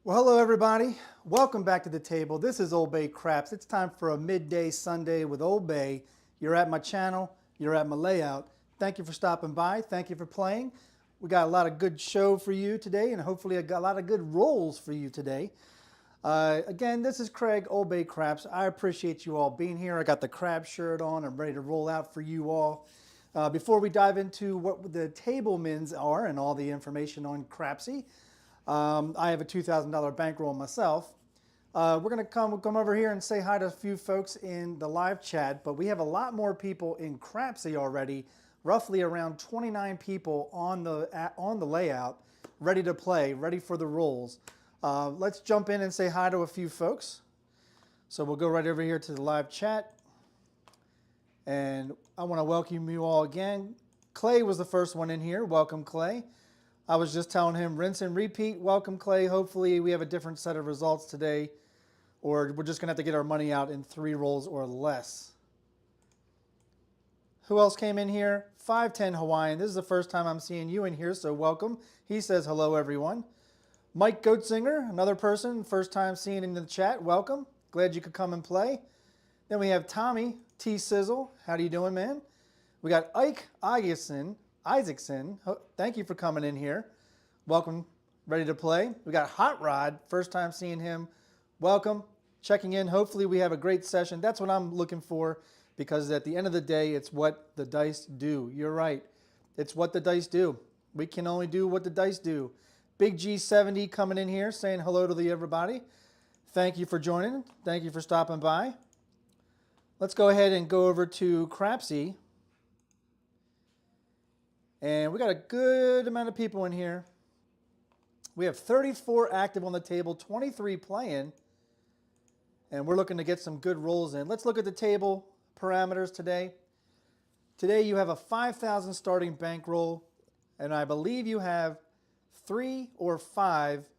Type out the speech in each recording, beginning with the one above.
Well, hello everybody. Welcome back to the table. This is OldBayCraps. It's time for a midday Sunday with Old Bay. You're at my channel. You're at my layout. Thank you for stopping by. Thank you for playing. We got a lot of good show for you today, and hopefully a lot of good rolls for you today. Again, this is Craig, OldBayCraps. I appreciate you all being here. I got the crab shirt on. I'm ready to roll out for you all. Before we dive into what the table mins are and all the information on Crapsee, I have a $2,000 bankroll myself. We're going to come over here and say hi to a few folks in the live chat, but we have a lot more people in Crapsee already, roughly around 29 people on the layout, ready to play, ready for the rolls. Let's jump in and say hi to a few folks. So we'll go right over here to the live chat. And I want to welcome you all again. Clay was the first one in here. Welcome, Clay. I was just telling him, rinse and repeat. Welcome, Clay. Hopefully we have a different set of results today, or we're just going to have to get our money out in 3 rolls or less. Who else came in here? 510 Hawaiian. This is the first time I'm seeing you in here, so welcome. He says hello, everyone. Mike Goatsinger, another person, first time seeing in the chat. Welcome. Glad you could come and play. Then we have Tommy T. Sizzle. How you doing, man? We got Ike Isaacson. Thank you for coming in here. Welcome, ready to play. We got Hot Rod, first time seeing him. Welcome, checking in. Hopefully we have a great session. That's what I'm looking for, because at the end of the day, it's what the dice do. You're right. It's what the dice do. We can only do what the dice do. Big G70 coming in here saying hello to everybody. Thank you for joining. Thank you for stopping by. Let's go ahead and go over to Crapsee. And we got a good amount of people in here. We have 34 active on the table, 23 playing. And we're looking to get some good rolls in. Let's look at the table parameters today. Today you have a 5,000 starting bankroll, and I believe you have 3 or 5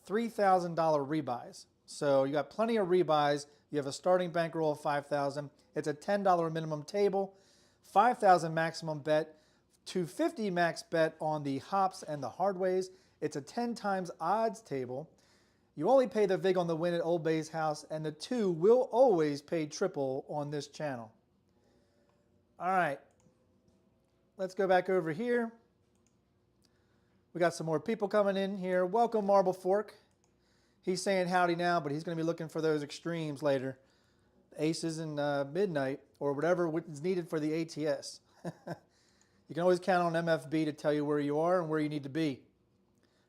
$3,000 rebuys. So you got plenty of rebuys. You have a starting bankroll of 5,000. It's a $10 minimum table, 5,000 maximum bet, 250 max bet on the hops and the hardways. It's a 10 times odds table. You only pay the vig on the win at Old Bay's house, and the 2 will always pay triple on this channel. All right, let's go back over here. We got some more people coming in here. Welcome, Marble Fork. He's saying howdy now, but he's going to be looking for those extremes later. Aces and midnight, or whatever is needed for the ATS. You can always count on MFB to tell you where you are and where you need to be.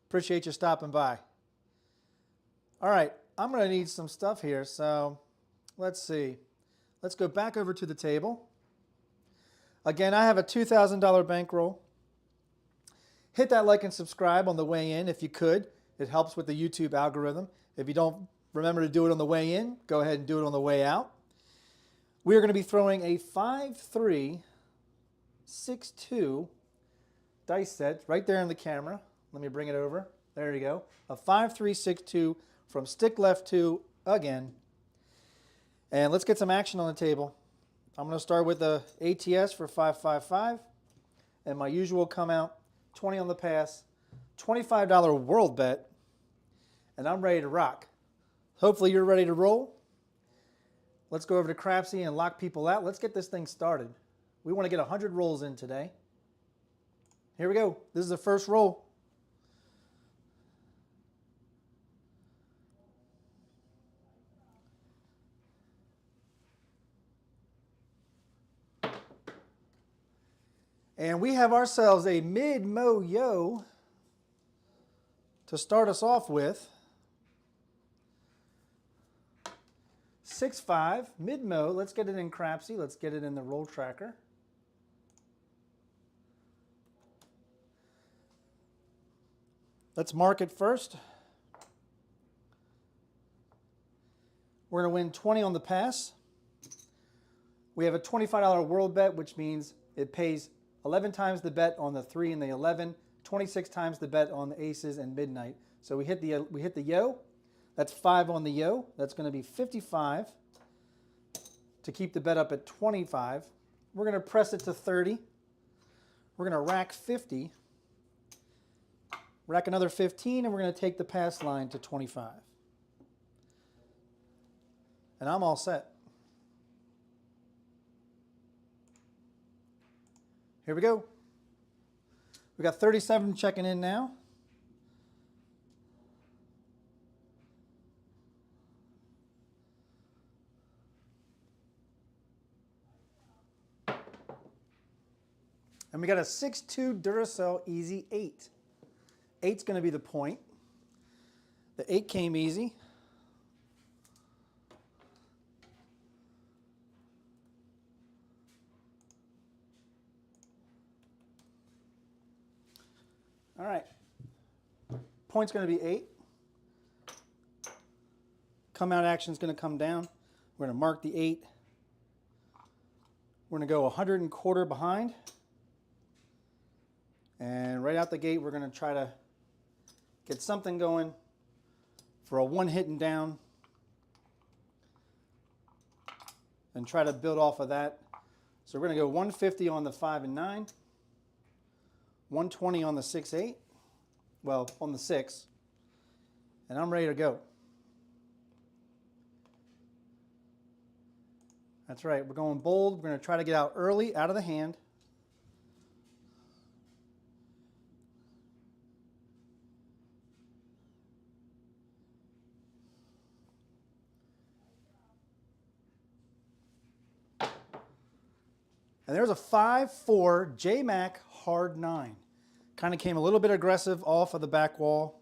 Appreciate you stopping by. All right, I'm going to need some stuff here, so let's see. Let's go back over to the table. Again, I have a $2,000 bankroll. Hit that like and subscribe on the way in if you could. It helps with the YouTube algorithm. If you don't remember to do it on the way in, go ahead and do it on the way out. We are going to be throwing a 5-3 6-2 dice set right there in the camera. Let me bring it over. There you go. A 5-3-6-2 from stick left 2 again. And let's get some action on the table. I'm going to start with the ATS for 5-5-5. And my usual come out, 20 on the pass, $25 world bet. And I'm ready to rock. Hopefully you're ready to roll. Let's go over to Crapsee and lock people out. Let's get this thing started. We want to get 100 rolls in today. Here we go. This is the first roll. And we have ourselves a mid-mo-yo to start us off with. 6-5, mid-mo. Let's get it in Crapsee. Let's get it in the roll tracker. Let's mark it first. We're going to win 20 on the pass. We have a $25 world bet, which means it pays 11 times the bet on the 3 and the 11, 26 times the bet on the aces and midnight. So we hit the yo. That's 5 on the yo. That's going to be 55 to keep the bet up at 25. We're going to press it to 30. We're going to rack 50. Rack another 15, and we're going to take the pass line to 25. And I'm all set. Here we go. We got 37 checking in now. And we got a 6-2 Duracell Easy 8. 8's going to be the point. The 8 came easy. All right. Point's going to be 8. Come out action's going to come down. We're going to mark the 8. We're going to go 100 and quarter behind. And right out the gate, we're going to try to get something going for a 1 hit and down and try to build off of that. So we're going to go 150 on the 5 and 9, 120 on the 6, 8, well, on the 6, and I'm ready to go. That's right, we're going bold. We're going to try to get out early, out of the hand. And there's a 5-4 J-Mac hard 9. Kind of came a little bit aggressive off of the back wall,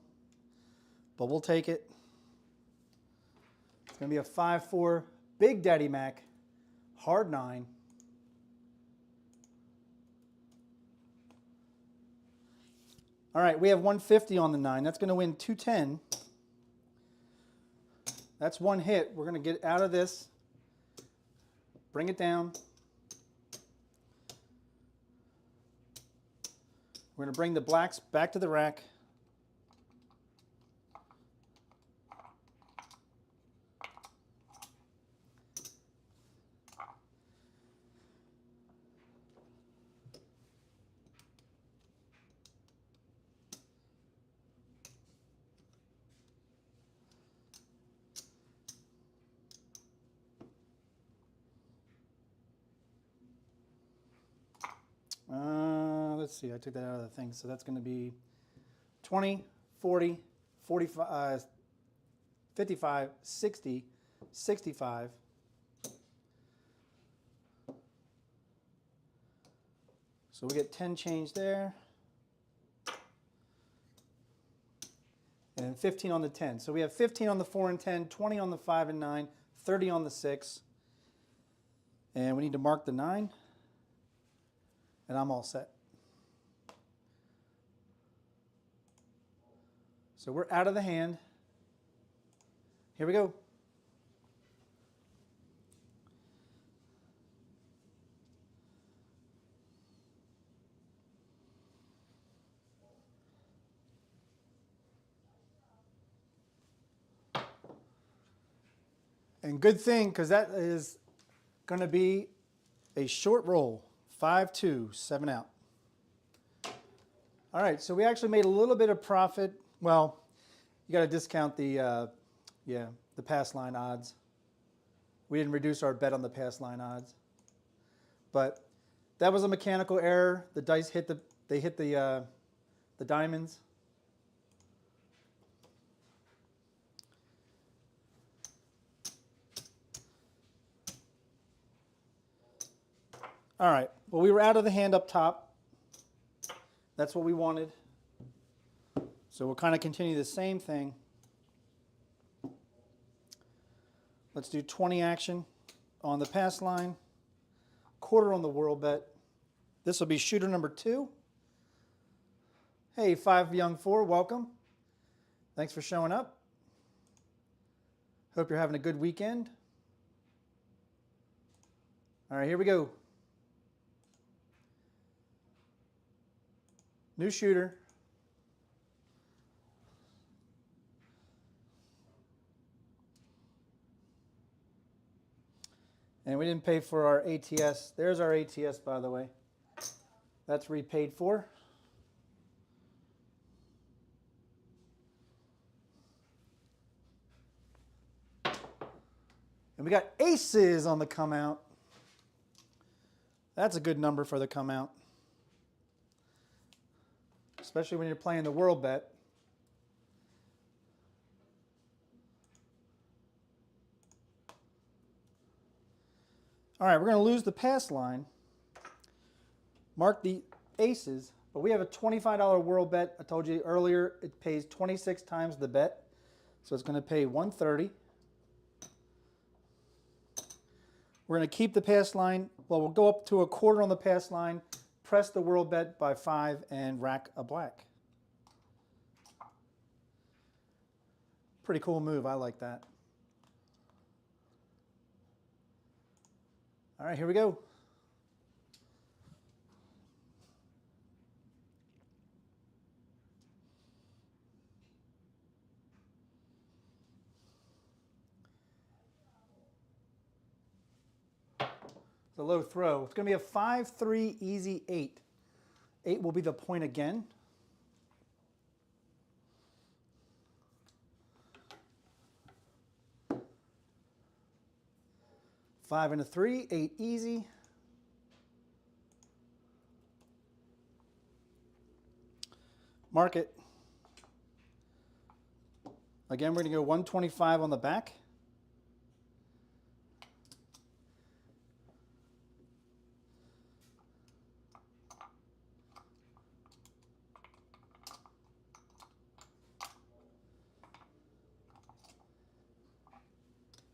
but we'll take it. It's going to be a 5-4 Big Daddy Mac hard 9. All right, we have 150 on the 9. That's going to win 210. That's 1 hit. We're going to get out of this, bring it down. We're going to bring the blacks back to the rack. Let's see, I took that out of the thing. So that's going to be 20, 40, 45, 55, 60, 65. So we get 10 change there. And 15 on the 10. So we have 15 on the 4 and 10, 20 on the 5 and 9, 30 on the 6. And we need to mark the 9. And I'm all set. So we're out of the hand. Here we go. And good thing, because that is going to be a short roll. 5-2, 7 out. All right, so we actually made a little bit of profit. Well, you got to discount the pass line odds. We didn't reduce our bet on the pass line odds, but that was a mechanical error. The dice hit the diamonds. All right, well, we were out of the hand up top. That's what we wanted. So we'll kind of continue the same thing. Let's do 20 action on the pass line, quarter on the world bet. This will be shooter number 2. Hey, 5 Young 4, welcome. Thanks for showing up. Hope you're having a good weekend. All right, here we go. New shooter. And we didn't pay for our ATS. There's our ATS, by the way. That's repaid for. And we got aces on the come out. That's a good number for the come out, especially when you're playing the world bet. All right, we're going to lose the pass line. Mark the aces, but we have a $25 world bet. I told you earlier it pays 26 times the bet, so it's going to pay $130. We're going to keep the pass line. Well, we'll go up to a quarter on the pass line, press the world bet by 5, and rack a black. Pretty cool move. I like that. All right, here we go. It's a low throw. It's going to be a 5-3 easy 8. 8 will be the point again. Five and a 3, 8 easy. Mark it. Again, we're going to go 125 on the back.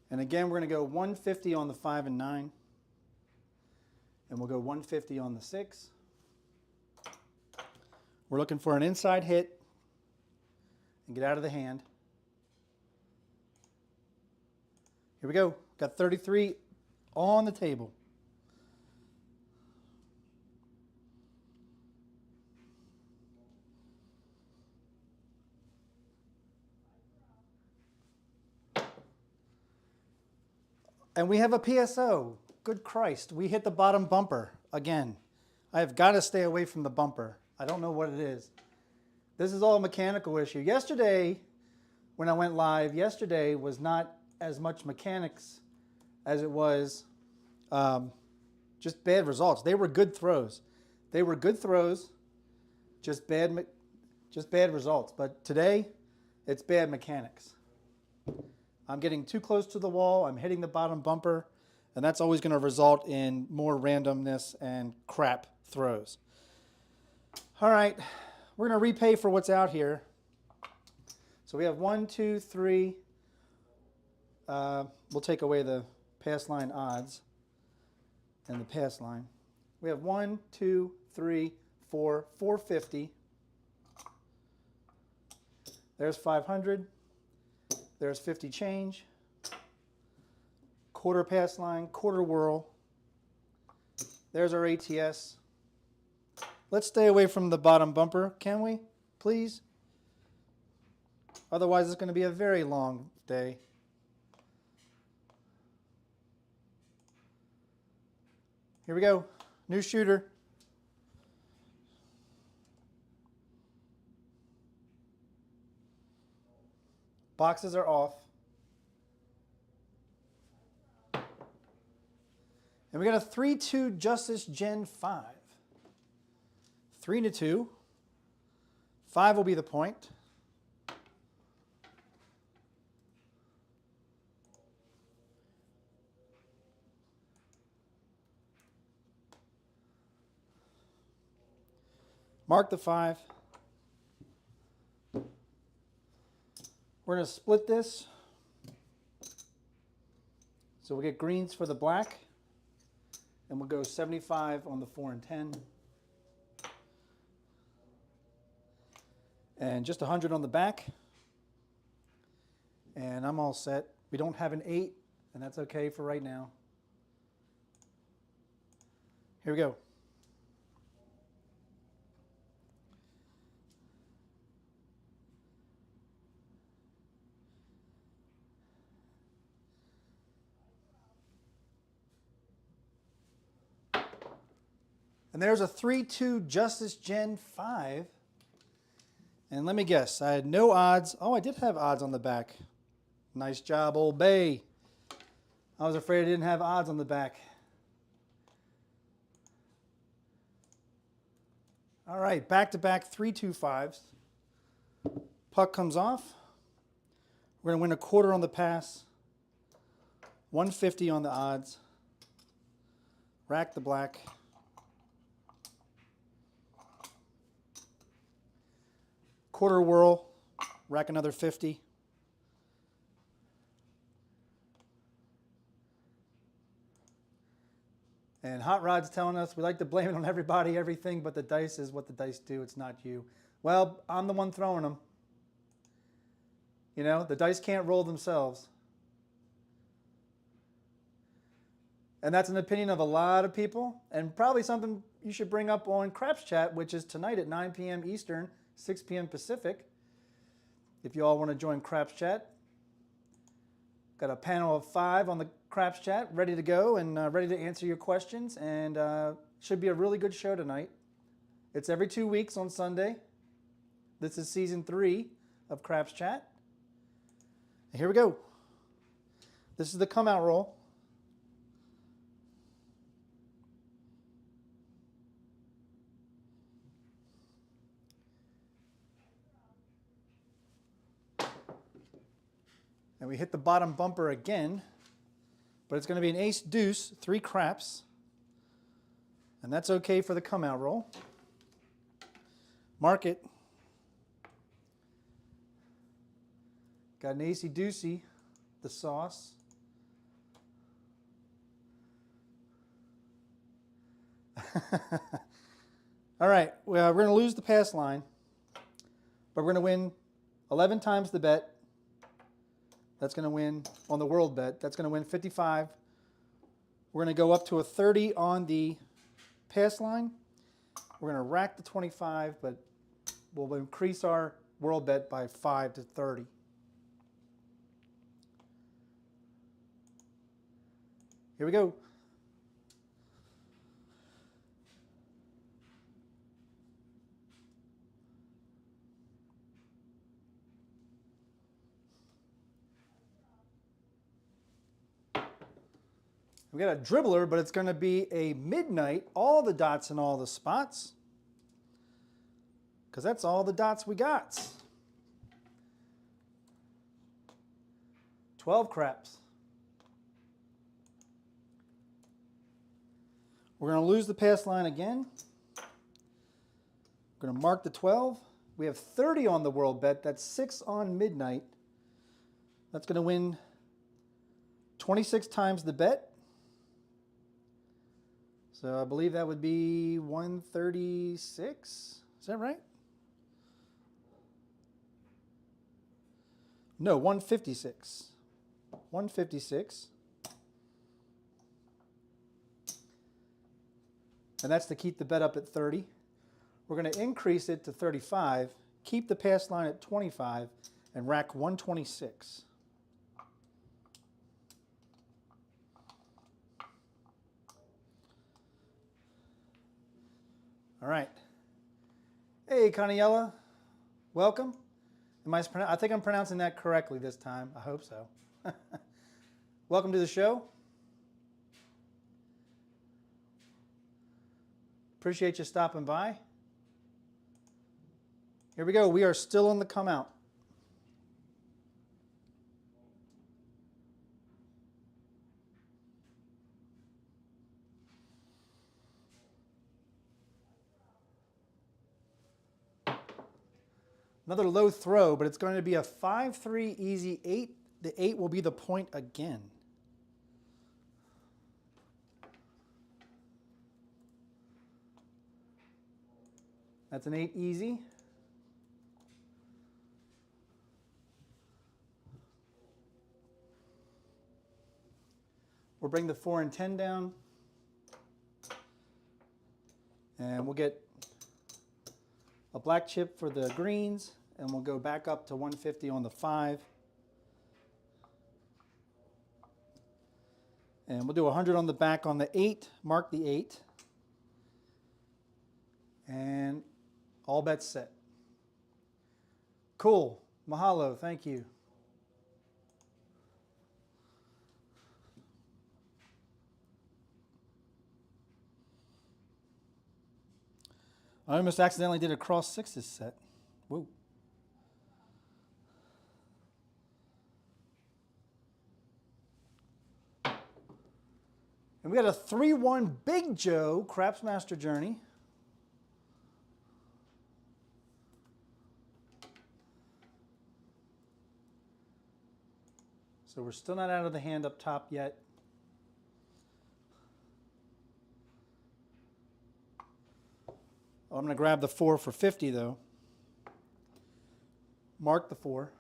And again, we're going to go 150 on the 5 and 9. And we'll go 150 on the 6. We're looking for an inside hit and get out of the hand. Here we go. Got 33 on the table. And we have a PSO. Good Christ, we hit the bottom bumper again. I have got to stay away from the bumper. I don't know what it is. This is all a mechanical issue. Yesterday, when I went live, yesterday was not as much mechanics as it was just bad results. They were good throws. They were good throws, just bad results. But today, it's bad mechanics. I'm getting too close to the wall. I'm hitting the bottom bumper, and that's always going to result in more randomness and crap throws. All right, we're going to repay for what's out here. So we have 1, 2, 3. We'll take away the pass line odds and the pass line. We have 1, 2, 3, 4, 450. There's 500. There's 50 change. Quarter pass line, quarter whirl. There's our ATS. Let's stay away from the bottom bumper, can we? Please? Otherwise, it's going to be a very long day. Here we go. New shooter. Boxes are off. And we got a 3-2 Justice Gen 5. 3 to 2. 5 will be the point. Mark the 5. We're going to split this. So we'll get greens for the black. And we'll go 75 on the 4 and 10. And just 100 on the back. And I'm all set. We don't have an 8, and that's okay for right now. Here we go. And there's a 3-2 Justice Gen 5. And let me guess, I had no odds. Oh, I did have odds on the back. Nice job, Old Bay. I was afraid I didn't have odds on the back. All right, back-to-back 3-2-5s. Puck comes off. We're going to win a quarter on the pass. 150 on the odds. Rack the black. Quarter whirl. Rack another 50. And Hot Rod's telling us we like to blame it on everybody, everything, but the dice is what the dice do. It's not you. Well, I'm the one throwing them. You know, the dice can't roll themselves. And that's an opinion of a lot of people, and probably something you should bring up on Craps Chat, which is tonight at 9 p.m. Eastern, 6 p.m. Pacific. If you all want to join Craps Chat. Got a panel of 5 on the Craps Chat ready to go and ready to answer your questions, and should be a really good show tonight. It's every 2 weeks on Sunday. This is season 3 of Craps Chat. And here we go. This is the come out roll. And we hit the bottom bumper again, but it's going to be an ace deuce, 3 craps, and that's okay for the come out roll. Mark it. Got an acey deucey, the sauce. All right, well, we're going to lose the pass line, but we're going to win 11 times the bet. That's going to win on the world bet. That's going to win 55. We're going to go up to a 30 on the pass line. We're going to rack the 25, but we'll increase our world bet by 5 to 30. Here we go. We got a dribbler, but it's going to be a midnight, all the dots and all the spots, because that's all the dots we got. 12 craps. We're going to lose the pass line again. We're going to mark the 12. We have 30 on the world bet. That's 6 on midnight. That's going to win 26 times the bet. So I believe that would be 136. Is that right? No, 156. 156. And that's to keep the bet up at 30. We're going to increase it to 35, keep the pass line at 25, and rack 126. All right. Hey, Caniella. Welcome. I think I'm pronouncing that correctly this time. I hope so. Welcome to the show. Appreciate you stopping by. Here we go. We are still on the come out. Another low throw, but it's going to be a 5-3 easy 8. The 8 will be the point again. That's an 8 easy. We'll bring the 4 and 10 down. And we'll get a black chip for the greens, and we'll go back up to 150 on the 5. And we'll do 100 on the back on the 8, mark the 8. And all bets set. Cool. Mahalo. Thank you. I almost accidentally did a cross sixes set. Whoa. And we got a 3-1 Big Joe Craps Master Journey. So we're still not out of the hand up top yet. I'm going to grab the 4 for 50 though. Mark the 4.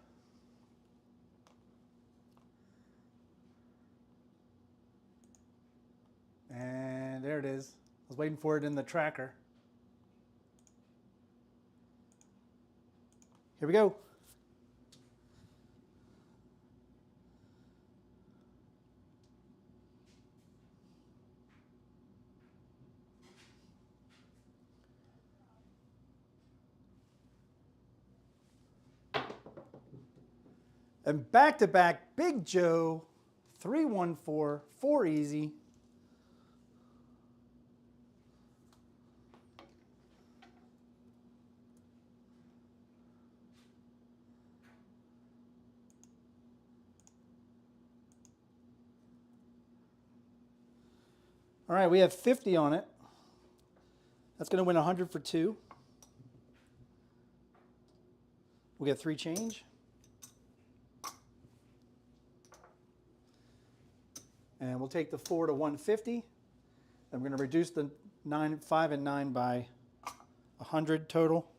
And there it is. I was waiting for it in the tracker. Here we go. And back-to-back Big Joe, 3-1-4, 4 easy. All right, we have 50 on it. That's going to win 100 for 2. We'll get 3 change. And we'll take the 4 to 150. And we're going to reduce the 5 and 9 by 100 total.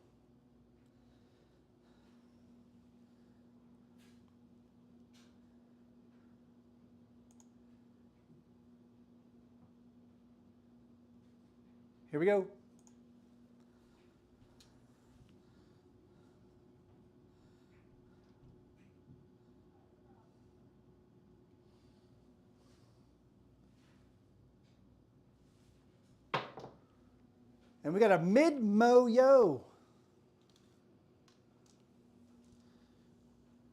Here we go. And we got a mid-mo-yo.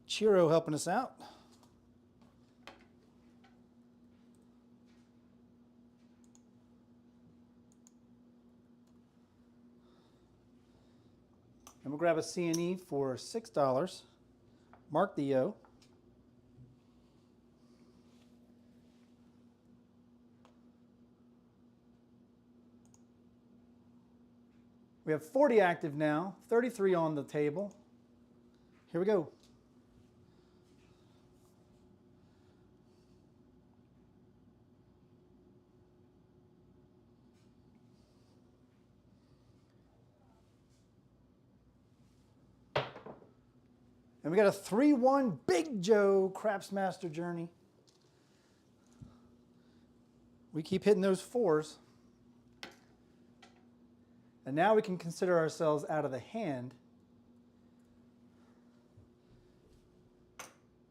Chiro helping us out. And we'll grab a C&E for $6. Mark the yo. We have 40 active now, 33 on the table. Here we go. And we got a 3-1 Big Joe Craps Master Journey. We keep hitting those 4s. And now we can consider ourselves out of the hand,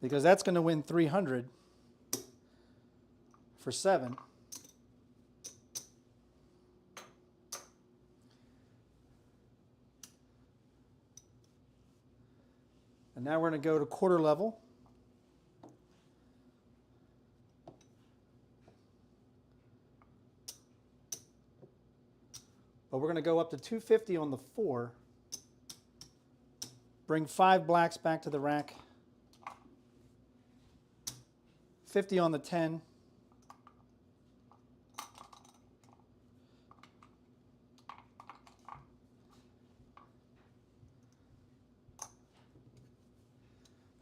because that's going to win 300 for 7. And now we're going to go to quarter level. But we're going to go up to 250 on the 4. Bring 5 blacks back to the rack. 50 on the 10.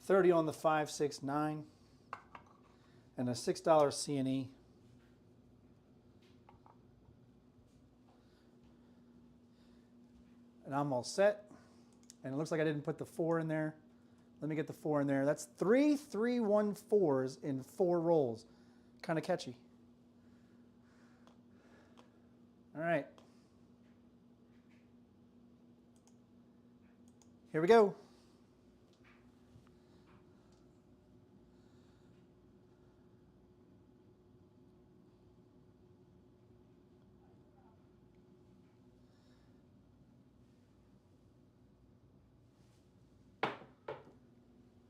$30 on the 5, 6, 9. And a $6 C&E. And I'm all set. And it looks like I didn't put the 4 in there. Let me get the 4 in there. That's 3 3-1-4s in 4 rolls. Kind of catchy. All right. Here we go.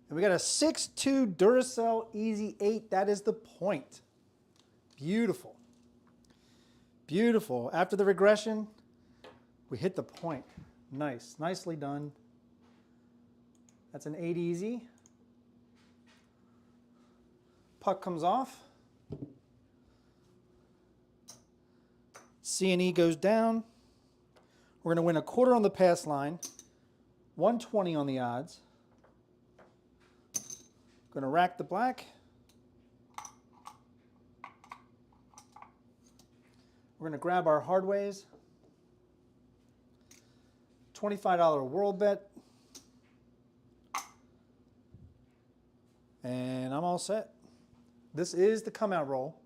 And we got a 6-2 Duracell Easy 8. That is the point. Beautiful. Beautiful. After the regression, We hit the point. Nice. Nicely done. That's an 8 easy. Puck comes off. C&E goes down. We're going to win a quarter on the pass line. 120 on the odds. Going to rack the black. We're going to grab our hard ways. $25 world bet. And I'm all set. This is the come out roll.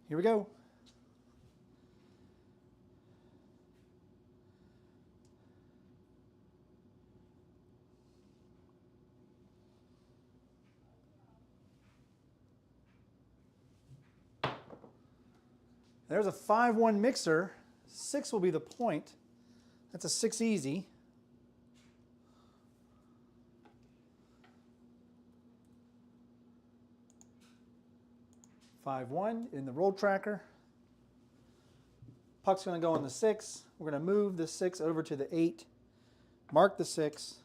Here we go. There's a 5-1 mixer. 6 will be the point. That's a 6 easy. $5-1 in the roll tracker. Puck's going to go on the 6. We're going to move the 6 over to the 8. Mark the 6.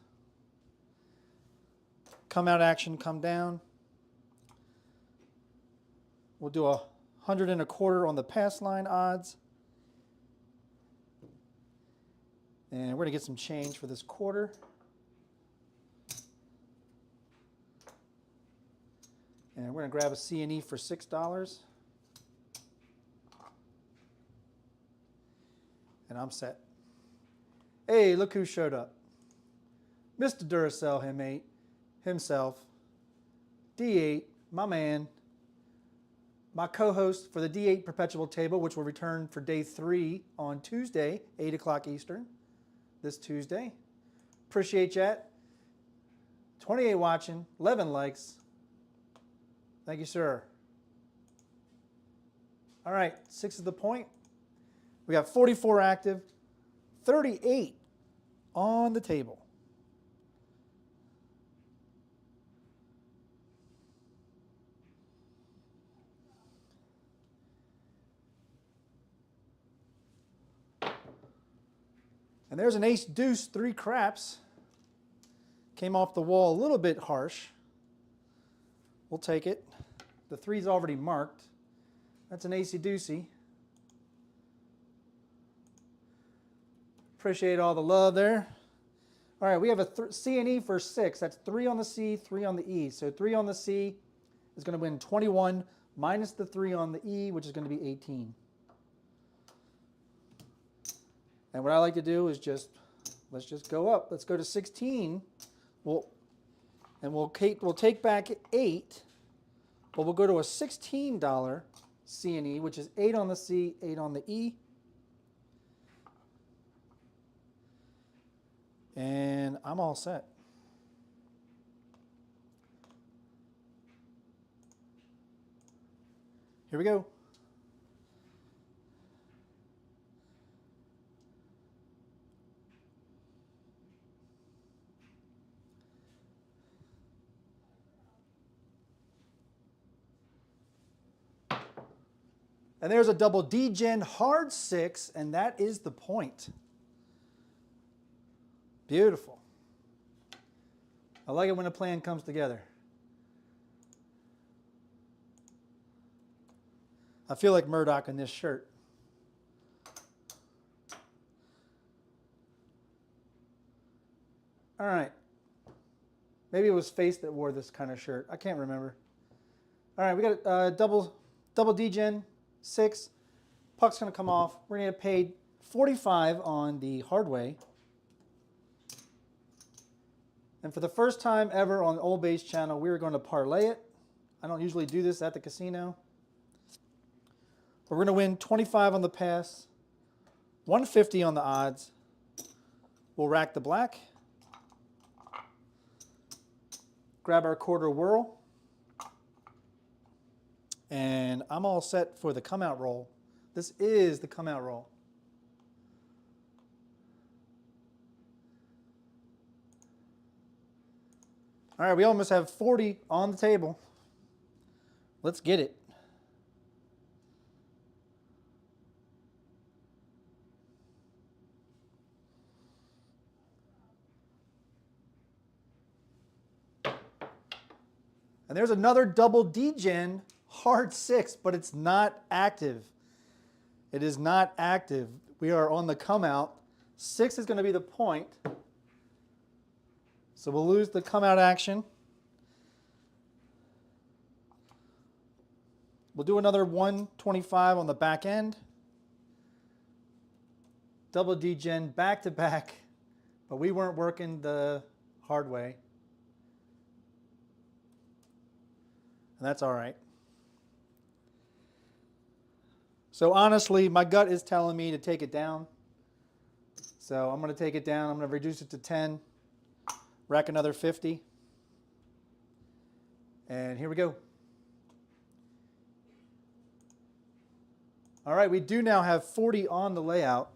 Come out action, come down. We'll do 125 on the pass line odds. And we're going to get some change for this quarter. And we're going to grab a C&E for $6. And I'm set. Hey, look who showed up. Mr. Duracell himself. D8, my man. My co-host for the D8 Perpetual Table, which will return for day 3 on Tuesday, 8 o'clock Eastern, this Tuesday. Appreciate that. 28 watching, 11 likes. Thank you, sir. All right, 6 is the point. We got 44 active, 38 on the table. And there's an ace deuce, 3 craps. Came off the wall a little bit harsh. We'll take it. The 3's already marked. That's an acey deucey. Appreciate all the love there. All right, we have a C and E for 6. That's 3 on the C, 3 on the E. So 3 on the C is going to win 21 minus the 3 on the E, which is going to be 18. And what I like to do is let's just go up. Let's go to 16. We'll take back 8, but we'll go to a $16 C and E, which is 8 on the C, 8 on the E. And I'm all set. Here we go. And there's a double D-Gen hard 6, and that is the point. Beautiful. I like it when a plan comes together. I feel like Murdoch in this shirt. All right. Maybe it was Face that wore this kind of shirt. I can't remember. All right, we got a double D-Gen 6. Puck's going to come off. We're going to get paid 45 on the hard way. And for the first time ever on the Old Base channel, we're going to parlay it. I don't usually do this at the casino. But we're going to win 25 on the pass, 150 on the odds. We'll rack the black. Grab our quarter whirl. And I'm all set for the come out roll. This is the come out roll. All right, we almost have 40 on the table. Let's get it. And there's another double D-gen hard 6, but it's not active. It is not active. We are on the come out. 6 is going to be the point. So we'll lose the come out action. We'll do another 125 on the back end. Double D-gen back to back, but we weren't working the hard way. And that's all right. So honestly, my gut is telling me to take it down. So I'm going to take it down. I'm going to reduce it to 10, rack another 50. And here we go. All right, we do now have 40 on the layout.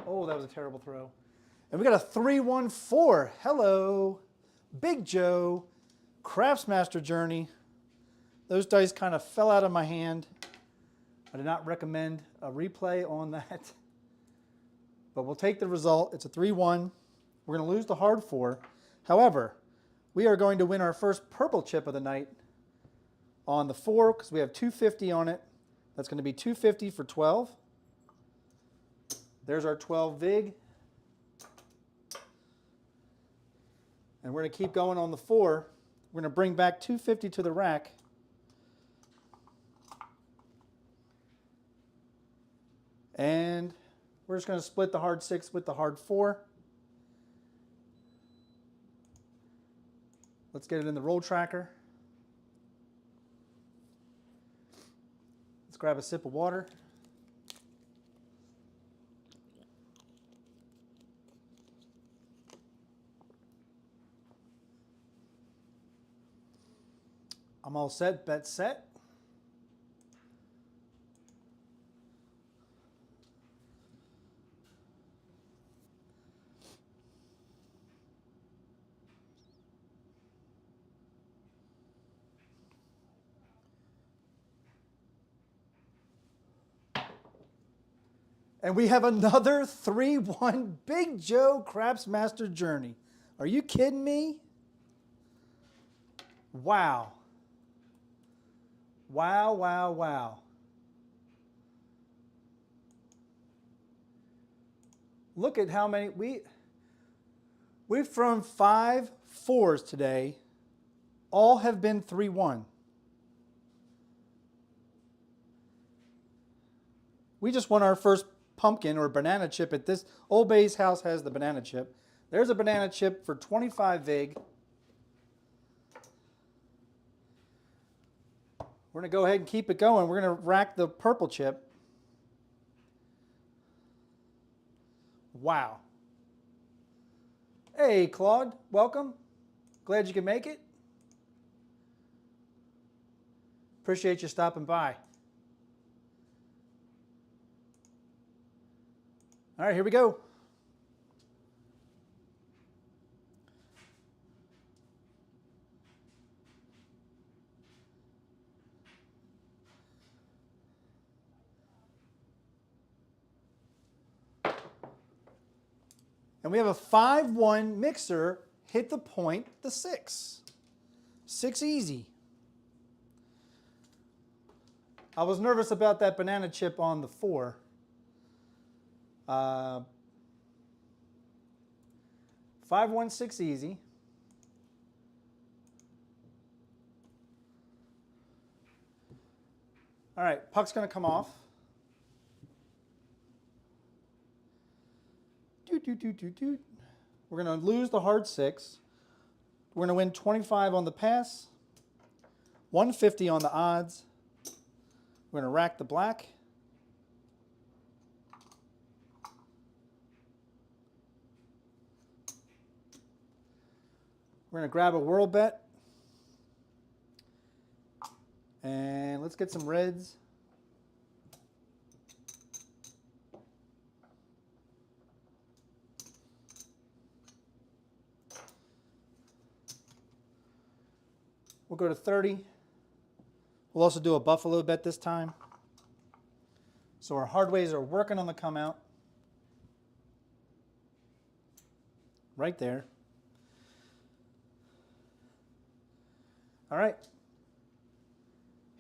Oh, that was a terrible throw. And we got a 3-1-4. Hello, Big Joe, Craftsmaster Journey. Those dice kind of fell out of my hand. I do not recommend a replay on that. But we'll take the result. It's a 3-1. We're going to lose the hard 4. However, we are going to win our first purple chip of the night on the 4 because we have 250 on it. That's going to be 250 for 12. There's our 12 VIG. And we're going to keep going on the 4. We're going to bring back 250 to the rack. And we're just going to split the hard 6 with the hard 4. Let's get it in the roll tracker. Let's grab a sip of water. I'm all set, bet set. And we have another 3-1 Big Joe Craftsmaster Journey. Are you kidding me? Wow. Wow, wow, wow. Look at how many we've thrown 5 4s today. All have been 3-1. We just won our first pumpkin or banana chip at this. Old Bay's house has the banana chip. There's a banana chip for 25 VIG. We're going to go ahead and keep it going. We're going to rack the purple chip. Wow. Hey, Claude, welcome. Glad you could make it. Appreciate you stopping by. All right, here we go. And we have a 5-1 mixer hit the point, the 6. 6 easy. I was nervous about that banana chip on the 4. 5-1-6 easy. All right, puck's going to come off. We're going to lose the hard 6. We're going to win 25 on the pass, 150 on the odds. We're going to rack the black. We're going to grab a whirl bet. And let's get some reds. We'll go to 30. We'll also do a buffalo bet this time. So our hard ways are working on the come out. Right there. All right.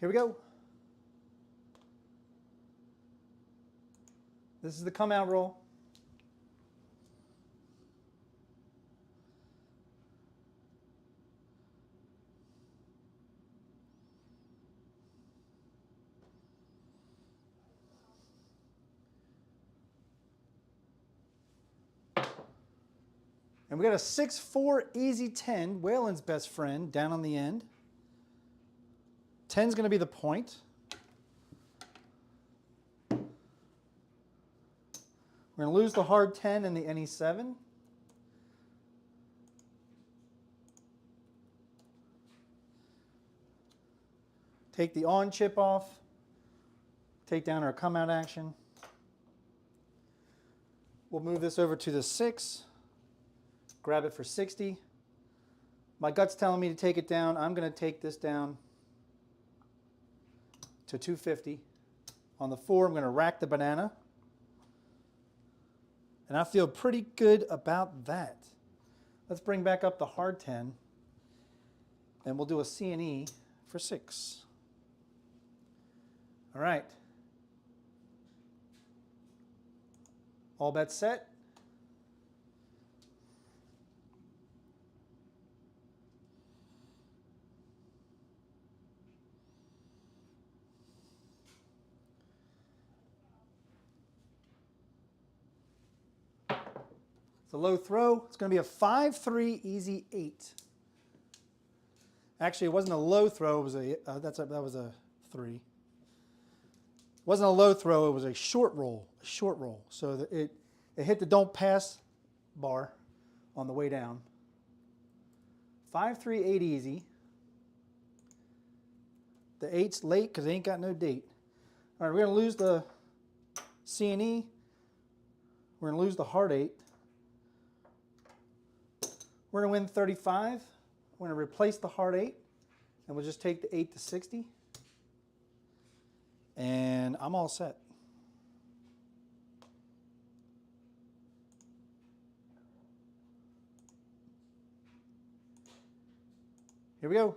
Here we go. This is the come out roll. And we got a 6-4 easy 10, Whalen's best friend, down on the end. 10's going to be the point. We're going to lose the hard 10 and the any 7. Take the on chip off. Take down our come out action. We'll move this over to the 6. Grab it for 60. My gut's telling me to take it down. I'm going to take this down to 250. On the 4, I'm going to rack the banana. And I feel pretty good about that. Let's bring back up the hard 10. And we'll do a C&E for 6. All right. All bets set. It's a low throw. It's going to be a 5-3 easy 8. Actually, it wasn't a low throw. It was that was a 3. It wasn't a low throw. It was a short roll. A short roll. So it hit the don't pass bar on the way down. 5-3 8 easy. The 8's late because they ain't got no date. All right, we're going to lose the C&E. We're going to lose the hard 8. We're going to win 35. We're going to replace the hard 8, and we'll just take the 8 to 60. And I'm all set. Here we go.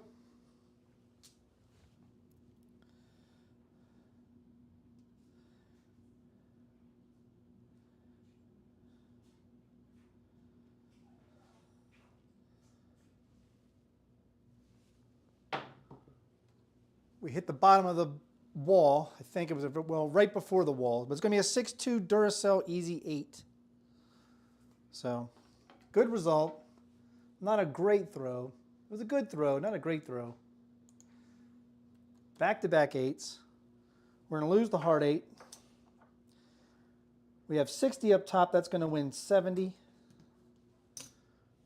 We hit the bottom of the wall. I think it was, well, right before the wall. But it's going to be a 6-2 Duracell Easy 8. So, good result. Not a great throw. It was a good throw, not a great throw. Back-to-back 8s. We're going to lose the hard 8. We have 60 up top. That's going to win 70.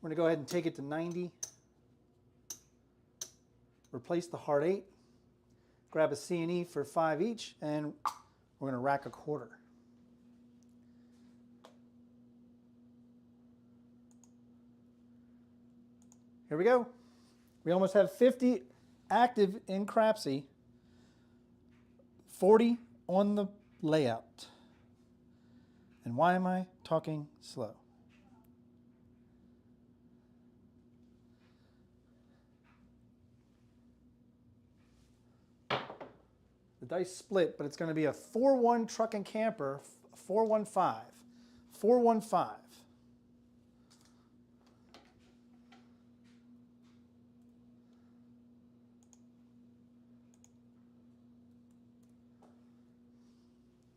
We're going to go ahead and take it to 90. Replace the hard 8. Grab a C&E for 5 each, and we're going to rack a quarter. Here we go. We almost have 50 active in Crapsee, 40 on the layout. And why am I talking slow? The dice split, but it's going to be a 4-1 truck and camper, 4-1-5. 4-1-5. All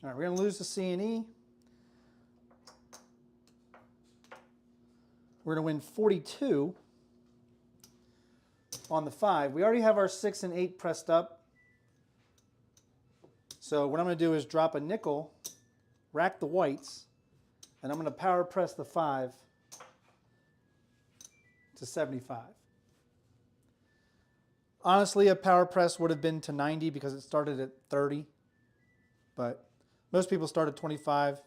right, we're going to lose the C&E. We're going to win 42 on the 5. We already have our 6 and 8 pressed up. So what I'm going to do is drop a nickel, rack the whites, and I'm going to power press the 5 to 75. Honestly, a power press would have been to 90 because it started at 30, but most people start at 25.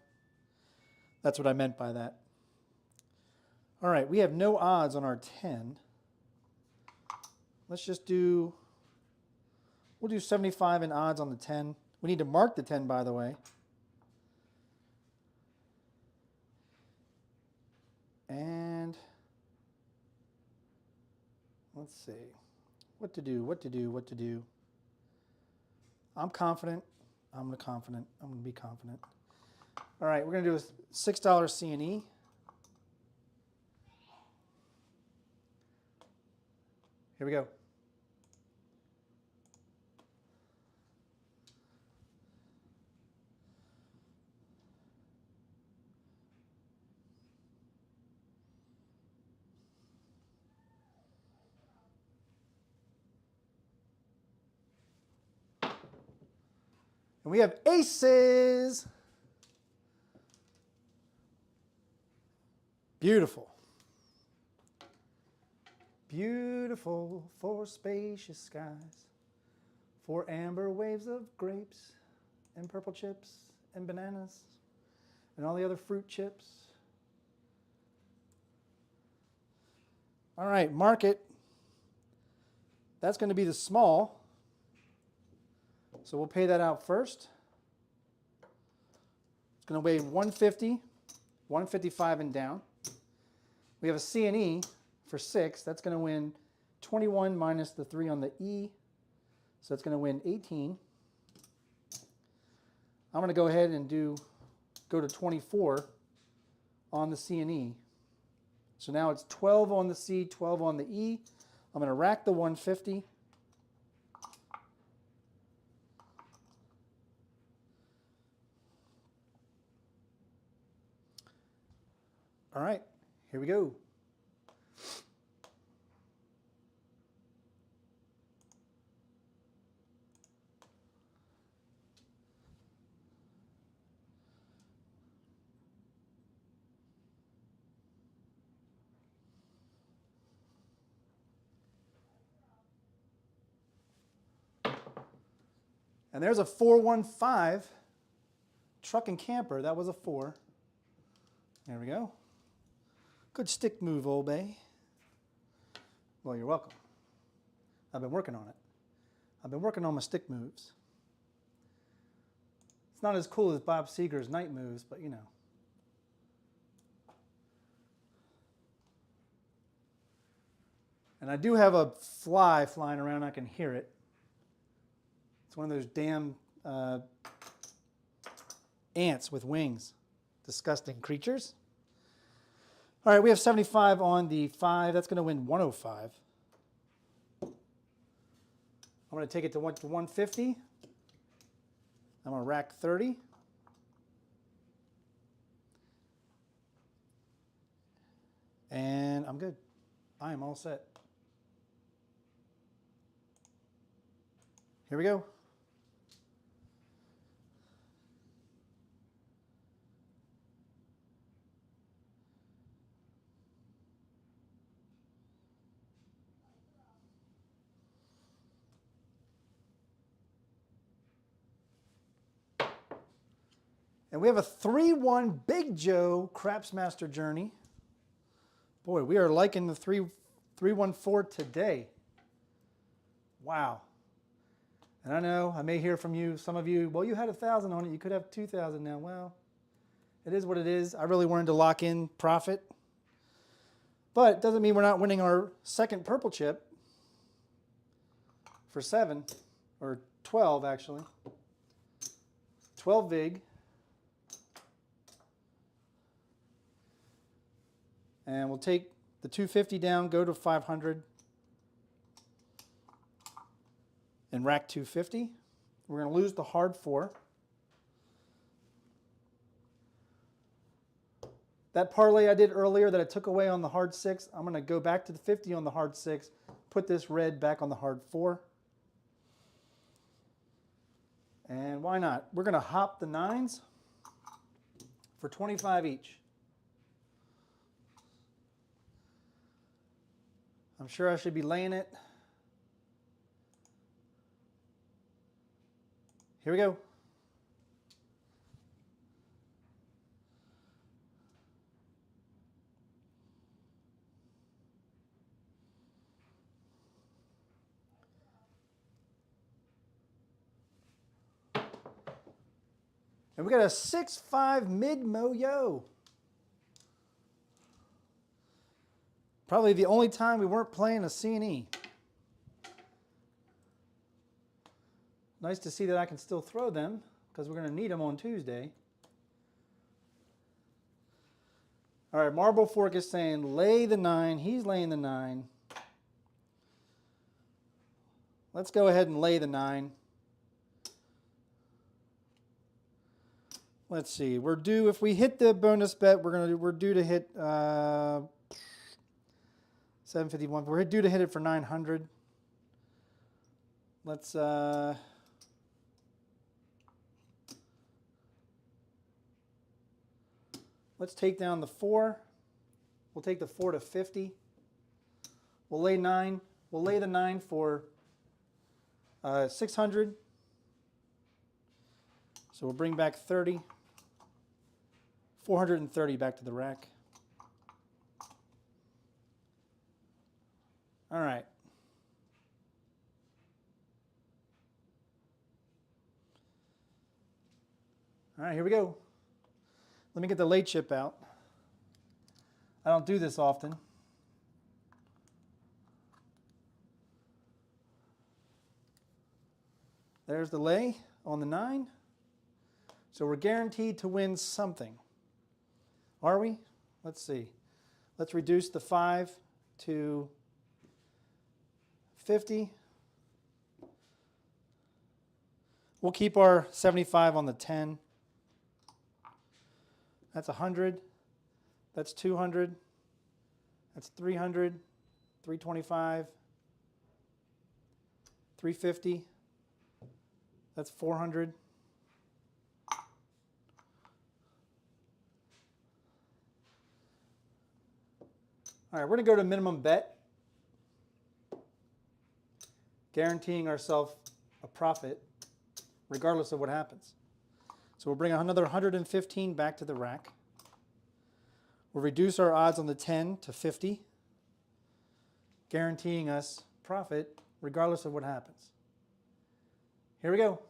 That's what I meant by that. All right, we have no odds on our 10. Let's just do, we'll We'll do 75 in odds on the 10. We need to mark the 10, by the way. And let's see. What to do, what to do, what to do. I'm confident. I'm going to be confident. All right, we're going to do a $6 C&E. Here we go. And we have aces. Beautiful. Beautiful for spacious skies, for amber waves of grapes and purple chips and bananas and all the other fruit chips. All right, mark it. That's going to be the small. So we'll pay that out first. It's going to weigh 150, 155 and down. We have a C&E for 6. That's going to win 21 minus the 3 on the E. So that's going to win 18. I'm going to go ahead and go to 24 on the C&E. So now it's 12 on the C, 12 on the E. I'm going to rack the 150. All right, here we go. And there's a 415 truck and camper. That was a 4. There we go. Good stick move, Old Bay. Well, you're welcome. I've been working on it. I've been working on my stick moves. It's not as cool as Bob Seger's night moves, but you know. And I do have a fly flying around. I can hear it. It's one of those damn ants with wings. Disgusting creatures. All right, we have 75 on the 5. That's going to win 105. I'm going to take it to 150. I'm going to rack 30. And I'm good. I am all set. Here we go. And we have a 3-1 Big Joe Craps Master Journey. Boy, we are liking the 314 today. Wow. And I know, I may hear from you, some of you, well, you had 1,000 on it, you could have 2,000 now. Well, it is what it is. I really wanted to lock in profit. But it doesn't mean we're not winning our second purple chip for 7, or 12 actually. 12 VIG. And we'll take the 250 down, go to 500, and rack 250. We're going to lose the hard 4. That parlay I did earlier that I took away on the hard 6, I'm going to go back to the 50 on the hard 6, put this red back on the hard 4. And why not? We're going to hop the 9s for 25 each. I'm sure I should be laying it. Here we go. And we got a 6-5 mid-mo-yo. Probably the only time we weren't playing a C&E. Nice to see that I can still throw them because we're going to need them on Tuesday. All right, Marble Fork is saying lay the 9. He's laying the 9. Let's go ahead and lay the 9. Let's see. We're due, if we hit the bonus bet, we're due to hit 751. We're due to hit it for 900. Let's take down the 4. We'll take the 4 to 50. We'll lay 9. We'll lay the 9 for 600. So we'll bring back 30. 430 back to the rack. All right. All right, here we go. Let me get the late chip out. I don't do this often. There's the lay on the 9. So we're guaranteed to win something. Are we? Let's see. Let's reduce the 5 to 50. We'll keep our 75 on the 10. That's 100. That's 200. That's 300. 325. 350. That's 400. All right, we're going to go to minimum bet, guaranteeing ourselves a profit regardless of what happens. So we'll bring another 115 back to the rack. We'll reduce our odds on the 10 to 50, guaranteeing us profit regardless of what happens. Here we go.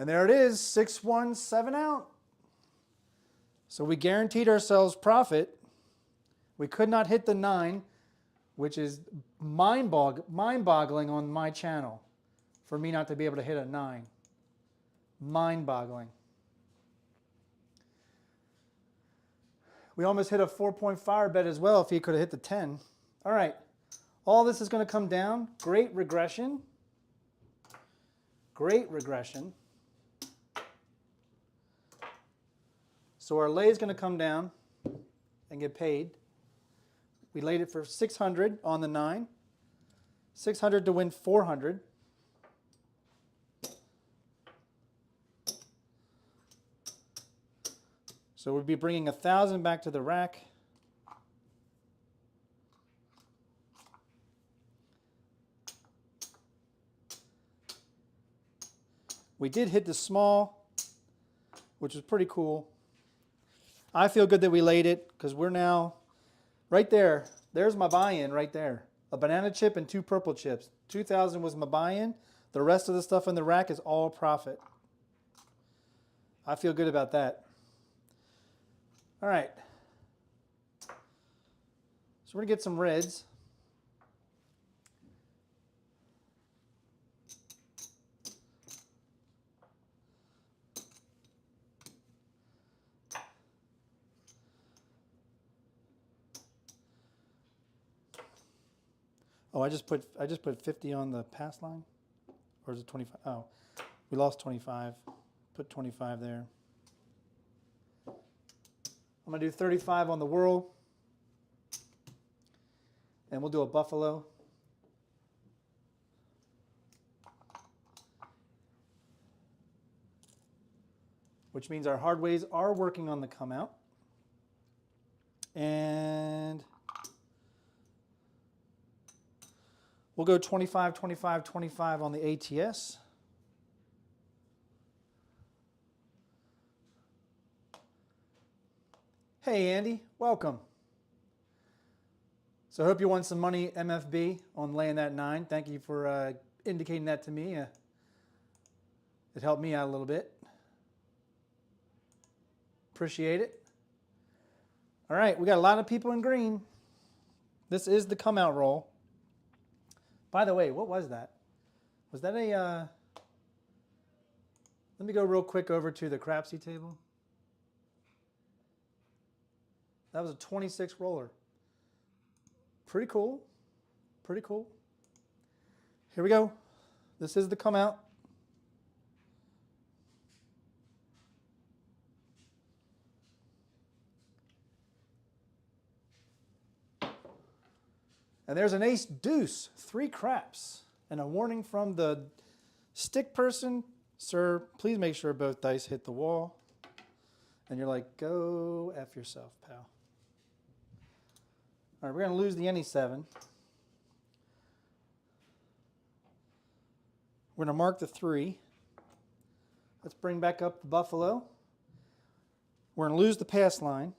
And there it is, 6-1, 7 out. So we guaranteed ourselves profit. We could not hit the 9, which is mind-boggling on my channel for me not to be able to hit a 9. Mind-boggling. We almost hit a 4-point fire bet as well if he could have hit the 10. All right, all this is going to come down. Great regression. Great regression. So our lay is going to come down and get paid. We laid it for 600 on the 9. 600 to win 400. So we'll be bringing 1,000 back to the rack. We did hit the small, which was pretty cool. I feel good that we laid it because we're now right there. There's my buy-in right there. A banana chip and 2 purple chips. 2,000 was my buy-in. The rest of the stuff in the rack is all profit. I feel good about that. All right. So we're going to get some reds. Oh, I just put 50 on the pass line, or is it 25? Oh, we lost 25. Put 25 there. I'm gonna do 35 on the whirl, and we'll do a buffalo. Which means our hard ways are working on the come out. And we'll go 25, 25, 25 on the ATS. Hey Andy, welcome. So I hope you won some money MFB on laying that 9. Thank you for indicating that to me. It helped me out a little bit. Appreciate it. All right, we got a lot of people in green. This is the come out roll. By the way, what was that? Was that a... Let me go real quick over to the Crapsee table. That was a 26 roller. Pretty cool. Pretty cool. Here we go. This is the come out. And there's an ace deuce, 3 craps, and a warning from the stick person. Sir, please make sure both dice hit the wall. And you're like, go F yourself, pal. All right, we're going to lose the any 7. We're going to mark the 3. Let's bring back up the buffalo. We're going to lose the pass line.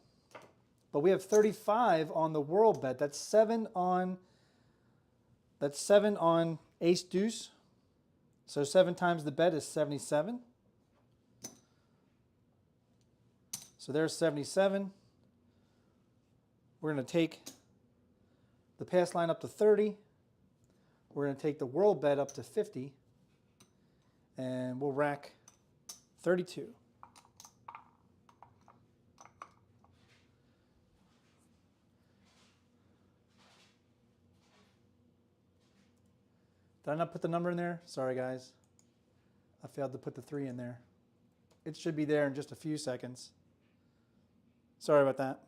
But we have 35 on the world bet. That's 7 on ace deuce. So 7 times the bet is 77. So there's 77. We're going to take the pass line up to 30. We're going to take the world bet up to 50. And we'll rack 32. Did I not put the number in there? Sorry, guys. I failed to put the 3 in there. It should be there in just a few seconds. Sorry about that.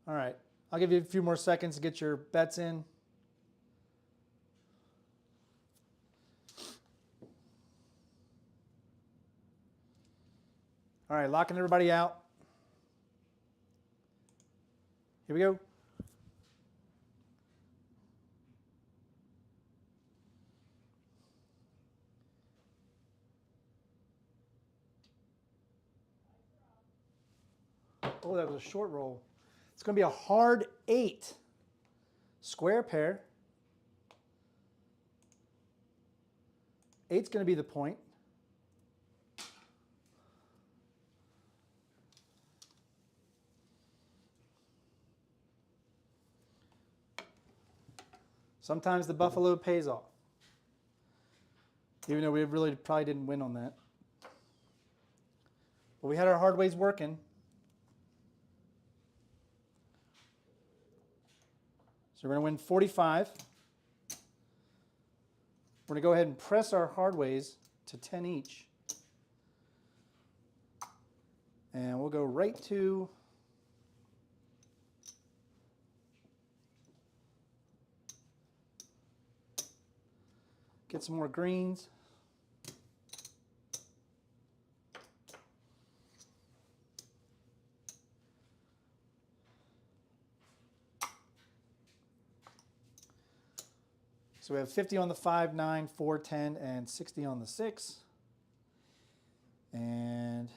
All right. I'll give you a few more seconds to get your bets in. All right, locking everybody out. Here we go. Oh, that was a short roll. It's going to be a hard 8. Square pair. 8's going to be the point. Sometimes the buffalo pays off. Even though we really probably didn't win on that. But we had our hard ways working. So we're going to win 45. We're going to go ahead and press our hard ways to 10 each. And we'll go right to get some more greens. So we have 50 on the 5, 9, 4, 10, and 60 on the 6. And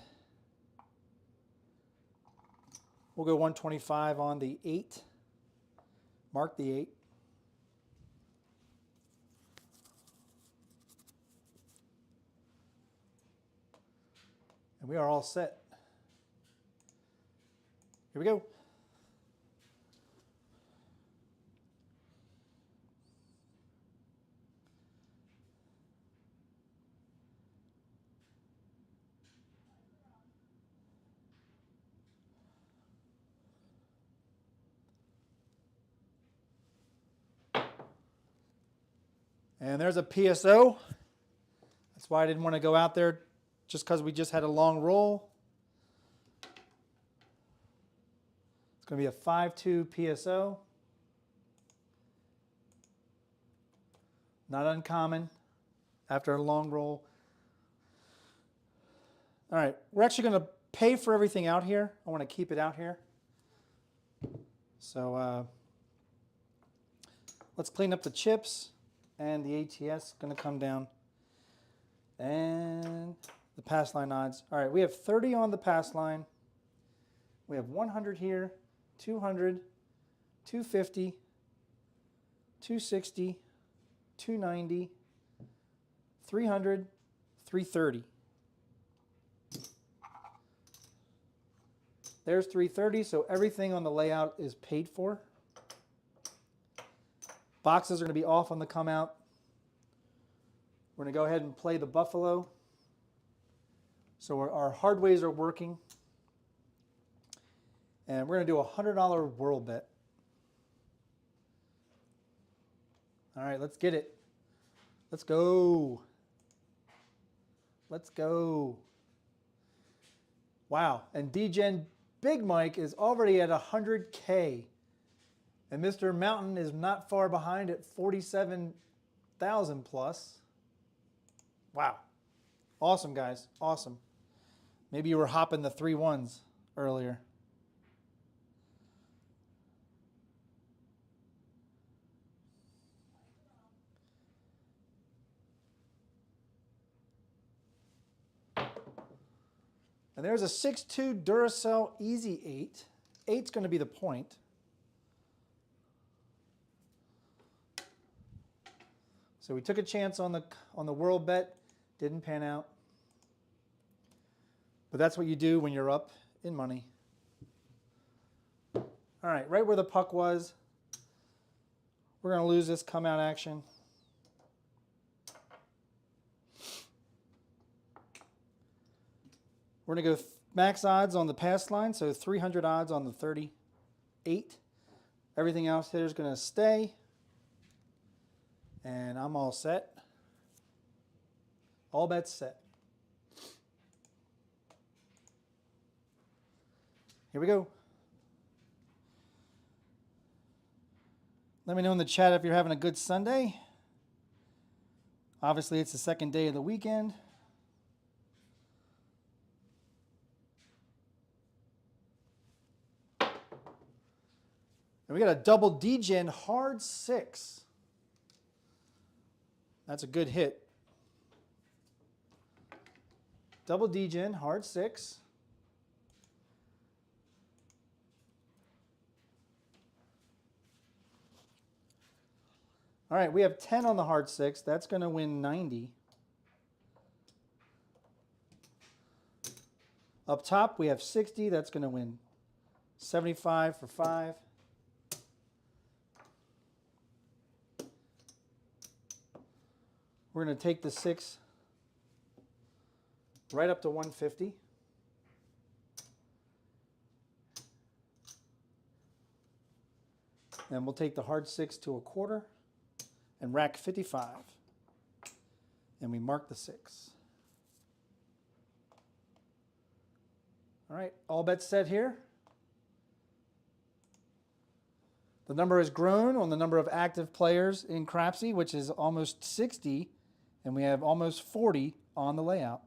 we'll go 125 on the 8. Mark the 8. And we are all set. Here we go. And there's a PSO. That's why I didn't want to go out there just because we just had a long roll. It's going to be a 5-2 PSO. Not uncommon after a long roll. All right, we're actually going to pay for everything out here. I want to keep it out here. So let's clean up the chips, and the ATS is going to come down And the pass line odds. All right, we have 30 on the pass line. We have 100 here, 200, 250, 260, 290, 300, 330. There's 330, so everything on the layout is paid for. Boxes are going to be off on the come out. We're going to go ahead and play the Buffalo. So our hard ways are working. And we're going to do a $100 world bet. All right, let's get it. Let's go. Let's go. Wow, and DGen Big Mike is already at 100K. And Mr. Mountain is not far behind at 47,000 plus. Wow. Awesome, guys. Awesome. Maybe you were hopping the 3 ones earlier. And there's a 6.2 Duracell Easy 8. 8's going to be the point. So we took a chance on the world bet. Didn't pan out. But that's what you do when you're up in money. All right, right where the puck was. We're going to lose this come out action. We're going to go max odds on the pass line, so 300 odds on the 38. Everything else here is going to stay. And I'm all set. All bets set. Here we go. Let me know in the chat if you're having a good Sunday. Obviously, it's the second day of the weekend. And we got a double DGen hard 6. That's a good hit. Double DGen hard 6. All right, we have 10 on the hard 6. That's going to win 90. Up top, we have 60. That's going to win 75 for 5. We're going to take the 6 right up to 150. And we'll take the hard 6 to a quarter and rack 55. And we mark the 6. All right, all bets set here. The number has grown on the number of active players in Crapsee, which is almost 60. And we have almost 40 on the layout.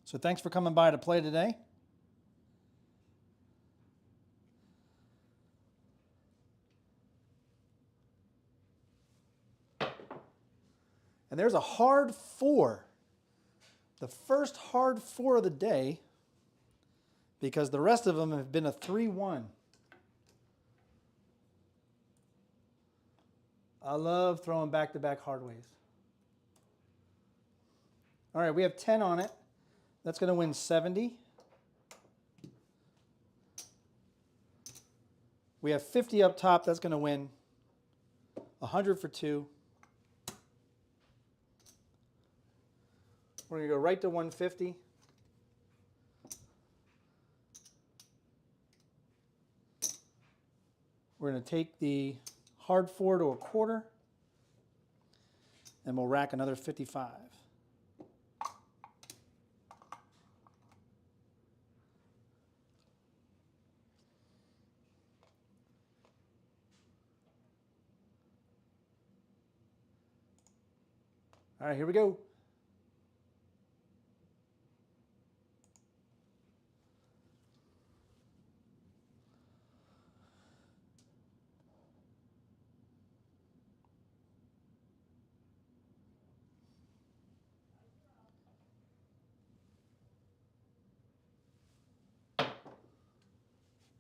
So thanks for coming by to play today. And there's a hard 4. The first hard 4 of the day, because the rest of them have been a 3-1. I love throwing back-to-back hard ways. All right, we have 10 on it. That's going to win 70. We have 50 up top. That's going to win 100 for 2. We're going to go right to 150. We're going to take the hard 4 to a quarter, and we'll rack another 55. All right, here we go.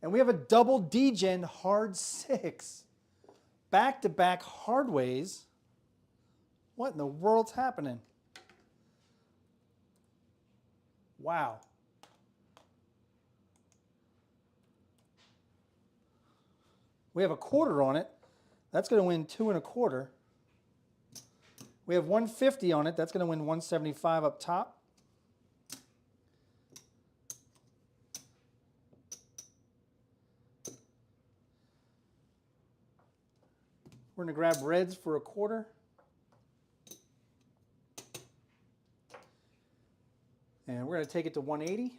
And we have a double D-Gen hard 6. Back-to-back hard ways. What in the world's happening? Wow. We have a quarter on it. That's going to win 2 1/4. We have 150 on it. That's going to win 175 up top. We're going to grab reds for a quarter. And we're going to take it to 180.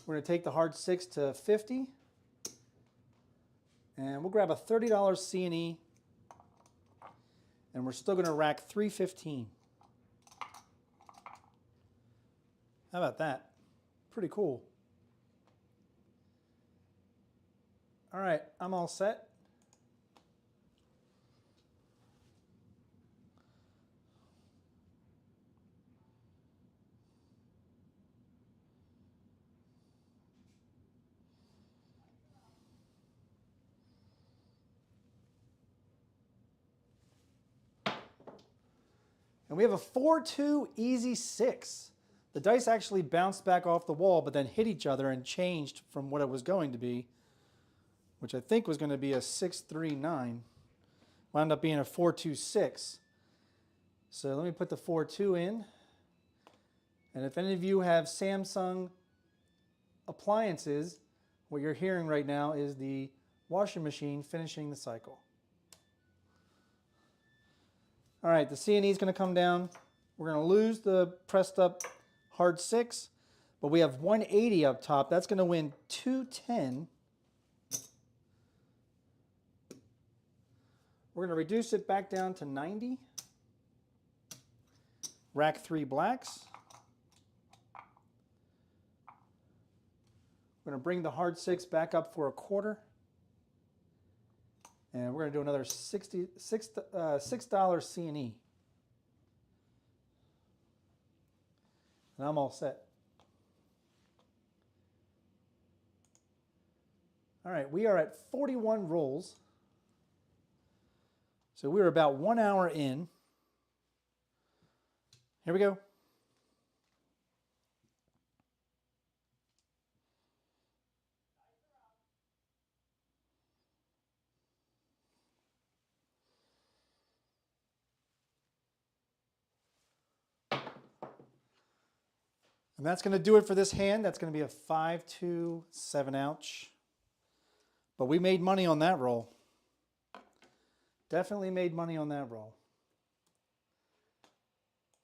We're going to take the hard 6 to 50. And we'll grab a $30 C&E. And we're still going to rack 315. How about that? Pretty cool. All right, I'm all set. And we have a 4-2 easy 6. The dice actually bounced back off the wall, but then hit each other and changed from what it was going to be, which I think was going to be a 6-3-9. Wound up being a 4-2-6. So let me put the 4-2 in. And if any of you have Samsung appliances, what you're hearing right now is the washing machine finishing the cycle. All right, the C&E is going to come down. We're going to lose the pressed up hard 6, but we have 180 up top. That's going to win 210. We're going to reduce it back down to 90. Rack 3 blacks. We're going to bring the hard 6 back up for a quarter. And we're going to do another $6 C&E. And I'm all set. All right, we are at 41 rolls. So we're about 1 hour in. Here we go. And that's going to do it for this hand. That's going to be a 5-2, 7-ouch. But we made money on that roll. Definitely made money on that roll.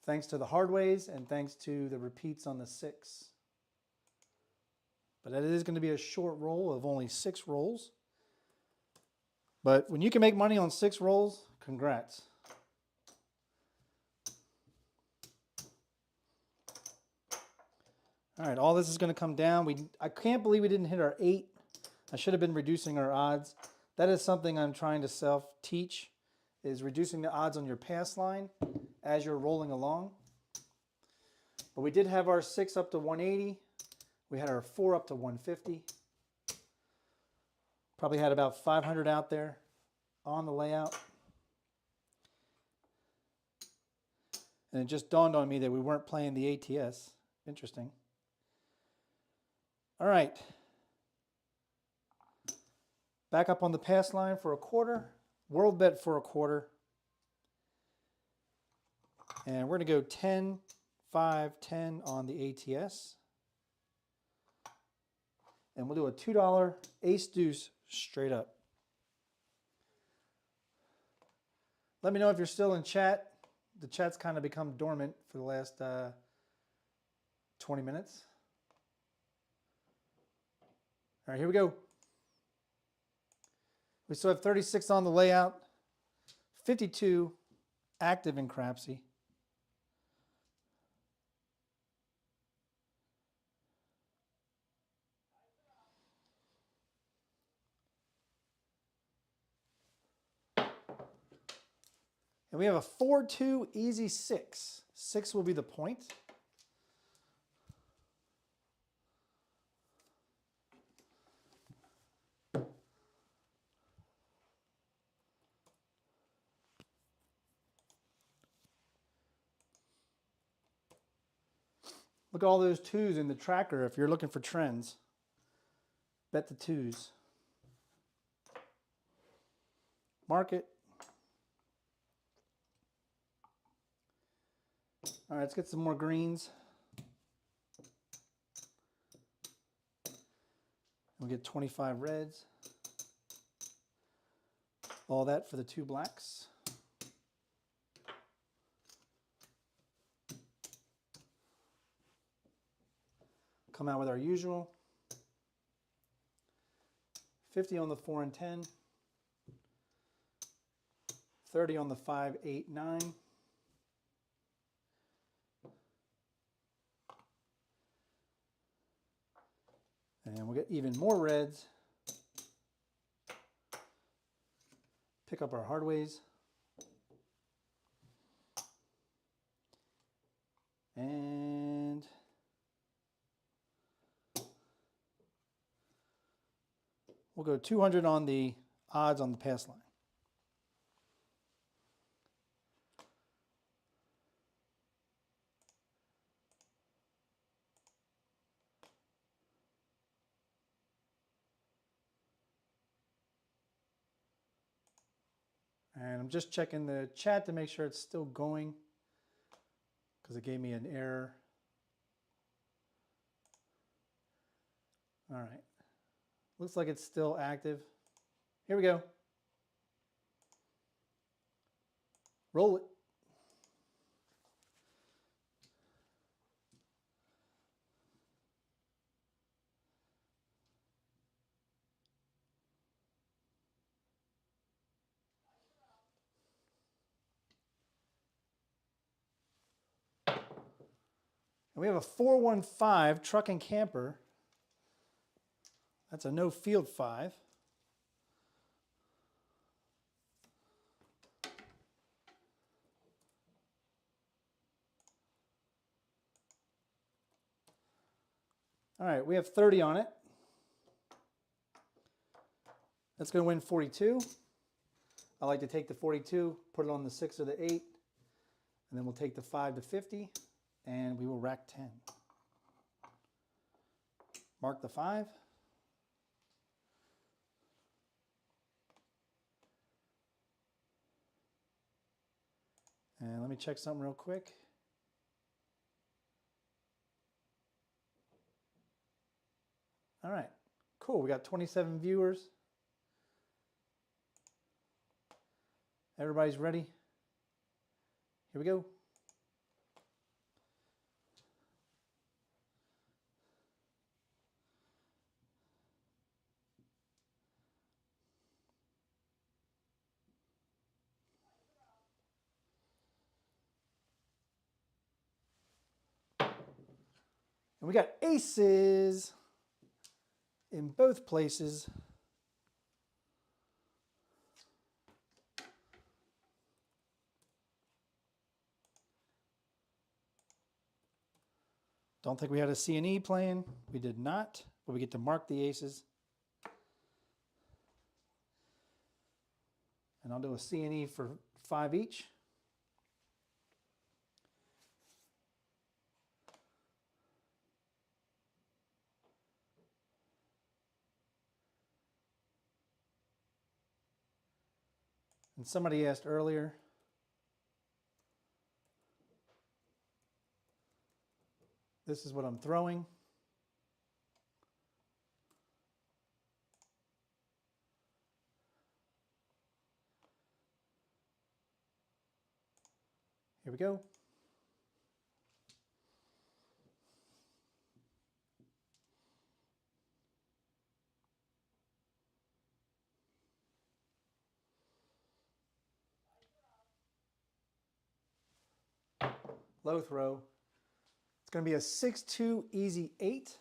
Thanks to the hard ways and thanks to the repeats on the 6. But it is going to be a short roll of only 6 rolls. But when you can make money on 6 rolls, congrats. All right, all this is going to come down. I can't believe we didn't hit our 8. I should have been reducing our odds. That is something I'm trying to self-teach, is reducing the odds on your pass line as you're rolling along. But we did have our 6 up to 180. We had our 4 up to 150. Probably had about 500 out there on the layout. And it just dawned on me that we weren't playing the ATS. Interesting. All right. Back up on the pass line for a quarter. World bet for a quarter. And we're going to go 10, 5, 10 on the ATS. And we'll do a $2 ace deuce straight up. Let me know if you're still in chat. The chat's kind of become dormant for the last 20 minutes. All right, here we go. We still have 36 on the layout, 52 active in Crapsee. And we have a 4-2 easy 6. 6 will be the point. Look at all those twos in the tracker if you're looking for trends. Bet the twos. Market. All right, let's get some more greens. We'll get 25 reds. All that for the 2 blacks. Come out with our usual. 50 on the 4 and 10. 30 on the 5, 8, 9. And we'll get even more reds. Pick up our hardways. And we'll go 200 on the odds on the pass line. And I'm just checking the chat to make sure it's still going because it gave me an error. All right. Looks like it's still active. Here we go. Roll it. And we have a 415 truck and camper. That's a no field 5. All right, we have 30 on it. That's going to win 42. I like to take the 42, put it on the 6 or the 8, and then we'll take the 5 to 50, and we will rack 10. Mark the 5. And let me check something real quick. All right, cool. We got 27 viewers. Everybody's ready? Here we go. And we got aces in both places. Don't think we had a C&E playing. We did not, but we get to mark the aces. And I'll do a C&E for 5 each. And somebody asked earlier, this is what I'm throwing. Here we go. Low throw. It's going to be a 6-2 easy 8.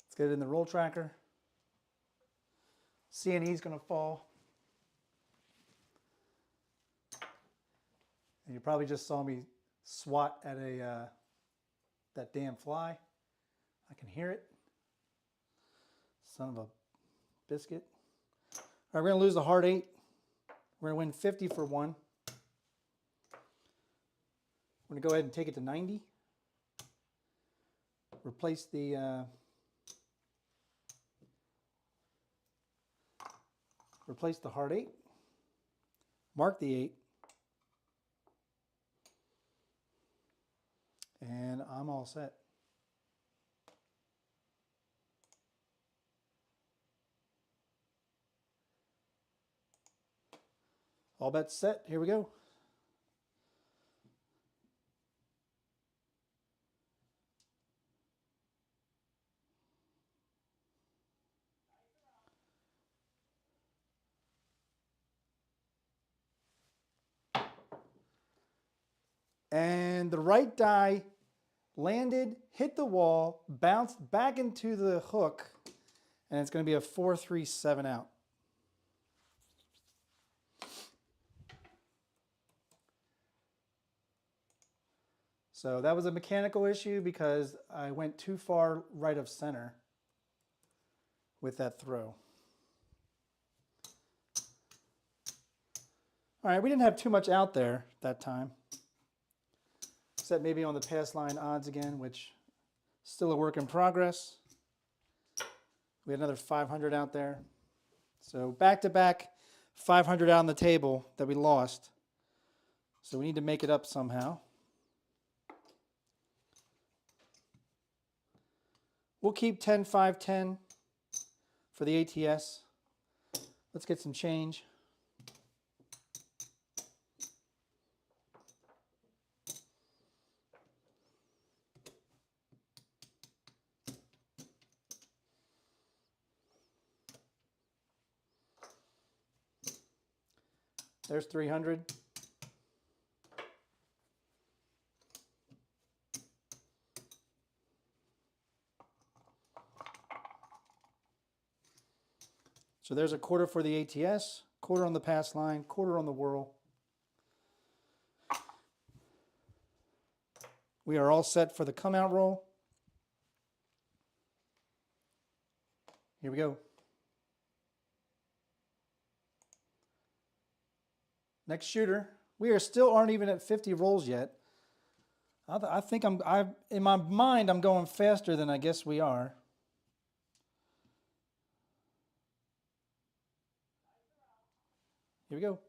Let's get it in the roll tracker. C&E is going to fall. And you probably just saw me swat at a that damn fly. I can hear it. Son of a biscuit. All right, we're going to lose the hard 8. We're going to win 50 for 1. We're going to go ahead and take it to 90. Replace the hard 8. Mark the 8. And I'm all set. All bets set. Here we go. And the right die landed, hit the wall, bounced back into the hook, and it's going to be a 4-3-7 out. So that was a mechanical issue because I went too far right of center with that throw. All right, we didn't have too much out there that time. Except maybe on the pass line odds again, which is still a work in progress. We had another 500 out there. So back-to-back 500 out on the table that we lost. So we need to make it up somehow. We'll keep 10, 5, 10 for the ATS. Let's get some change. There's 300. So there's a quarter for the ATS, quarter on the pass line, quarter on the whirl. We are all set for the come out roll. Here we go. Next shooter. We are still aren't even at 50 rolls yet. I think in my mind I'm going faster than I guess we are. Here we go.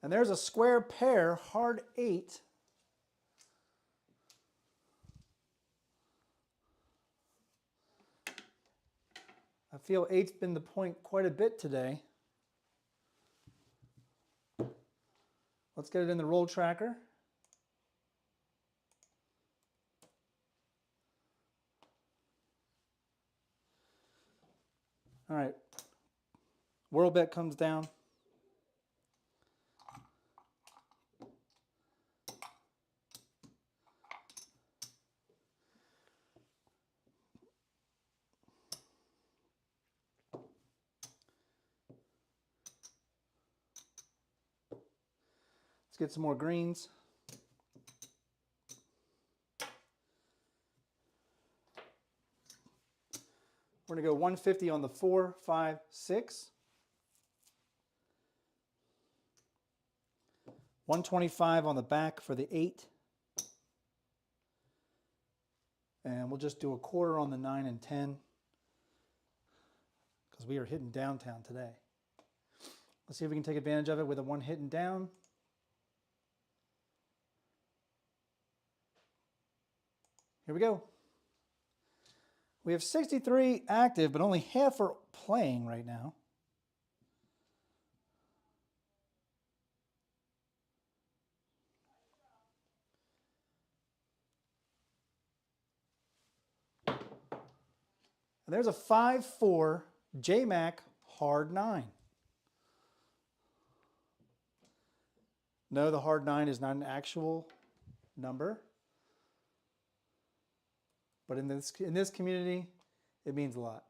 And there's a square pair, hard 8. I feel 8's been the point quite a bit today. Let's get it in the roll tracker. All right. World bet comes down. Let's get some more greens. We're going to go 150 on the 4, 5, 6. 125 on the back for the 8. And we'll just do a quarter on the 9 and 10 because we are hitting downtown today. Let's see if we can take advantage of it with a 1 hitting down. Here we go. We have 63 active, but only half are playing right now. And there's a 5-4 J-Mac hard 9. No, the hard 9 is not an actual number. But in this community, it means a lot.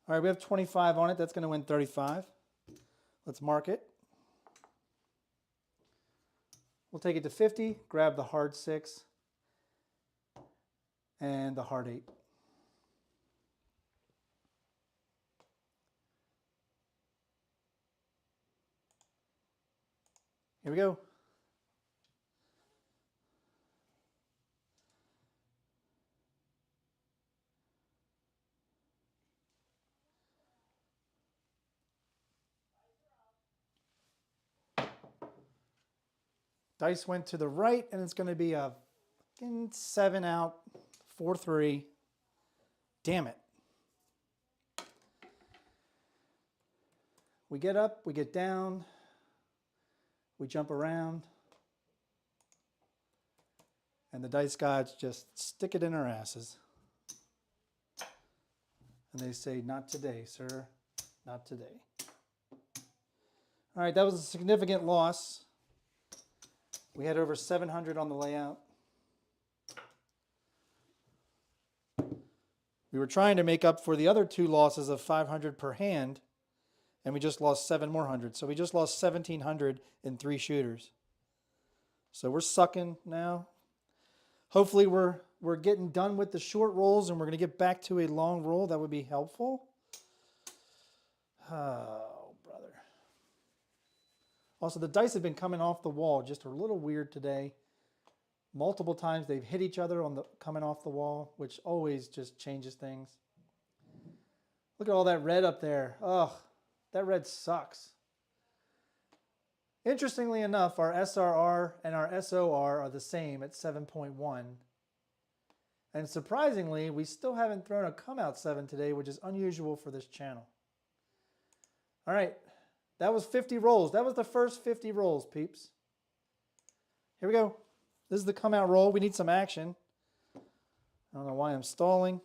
All right, we have 25 on it. That's going to win 35. Let's mark it. We'll take it to 50, grab the hard 6 and the hard 8. Here we go. Dice went to the right, and it's going to be a 7 out, 4-3. Damn it. We get up, we get down, we jump around, and the dice gods just stick it in our asses. And they say, not today, sir, not today. All right, that was a significant loss. We had over 700 on the layout. We were trying to make up for the other 2 losses of 500 per hand, and we just lost 7 more hundred. So we just lost 1,700 in 3 shooters. So we're sucking now. Hopefully we're getting done with the short rolls, and we're going to get back to a long roll. That would be helpful. Oh, brother. Also, the dice have been coming off the wall just a little weird today. Multiple times they've hit each other on the coming off the wall, which always just changes things. Look at all that red up there. Ugh, that red sucks. Interestingly enough, our SRR and our SOR are the same at 7.1. And surprisingly, we still haven't thrown a come out 7 today, which is unusual for this channel. All right. That was 50 rolls. That was the first 50 rolls, peeps. Here we go. This is the come out roll. We need some action. I don't know why I'm stalling.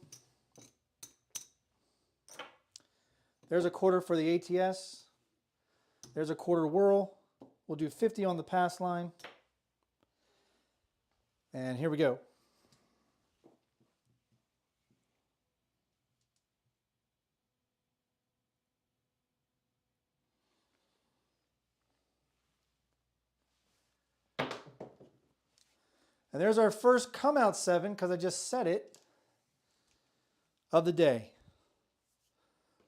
There's a quarter for the ATS. There's a quarter whirl. We'll do 50 on the pass line. And here we go. And there's our first come out 7, because I just said it, of the day.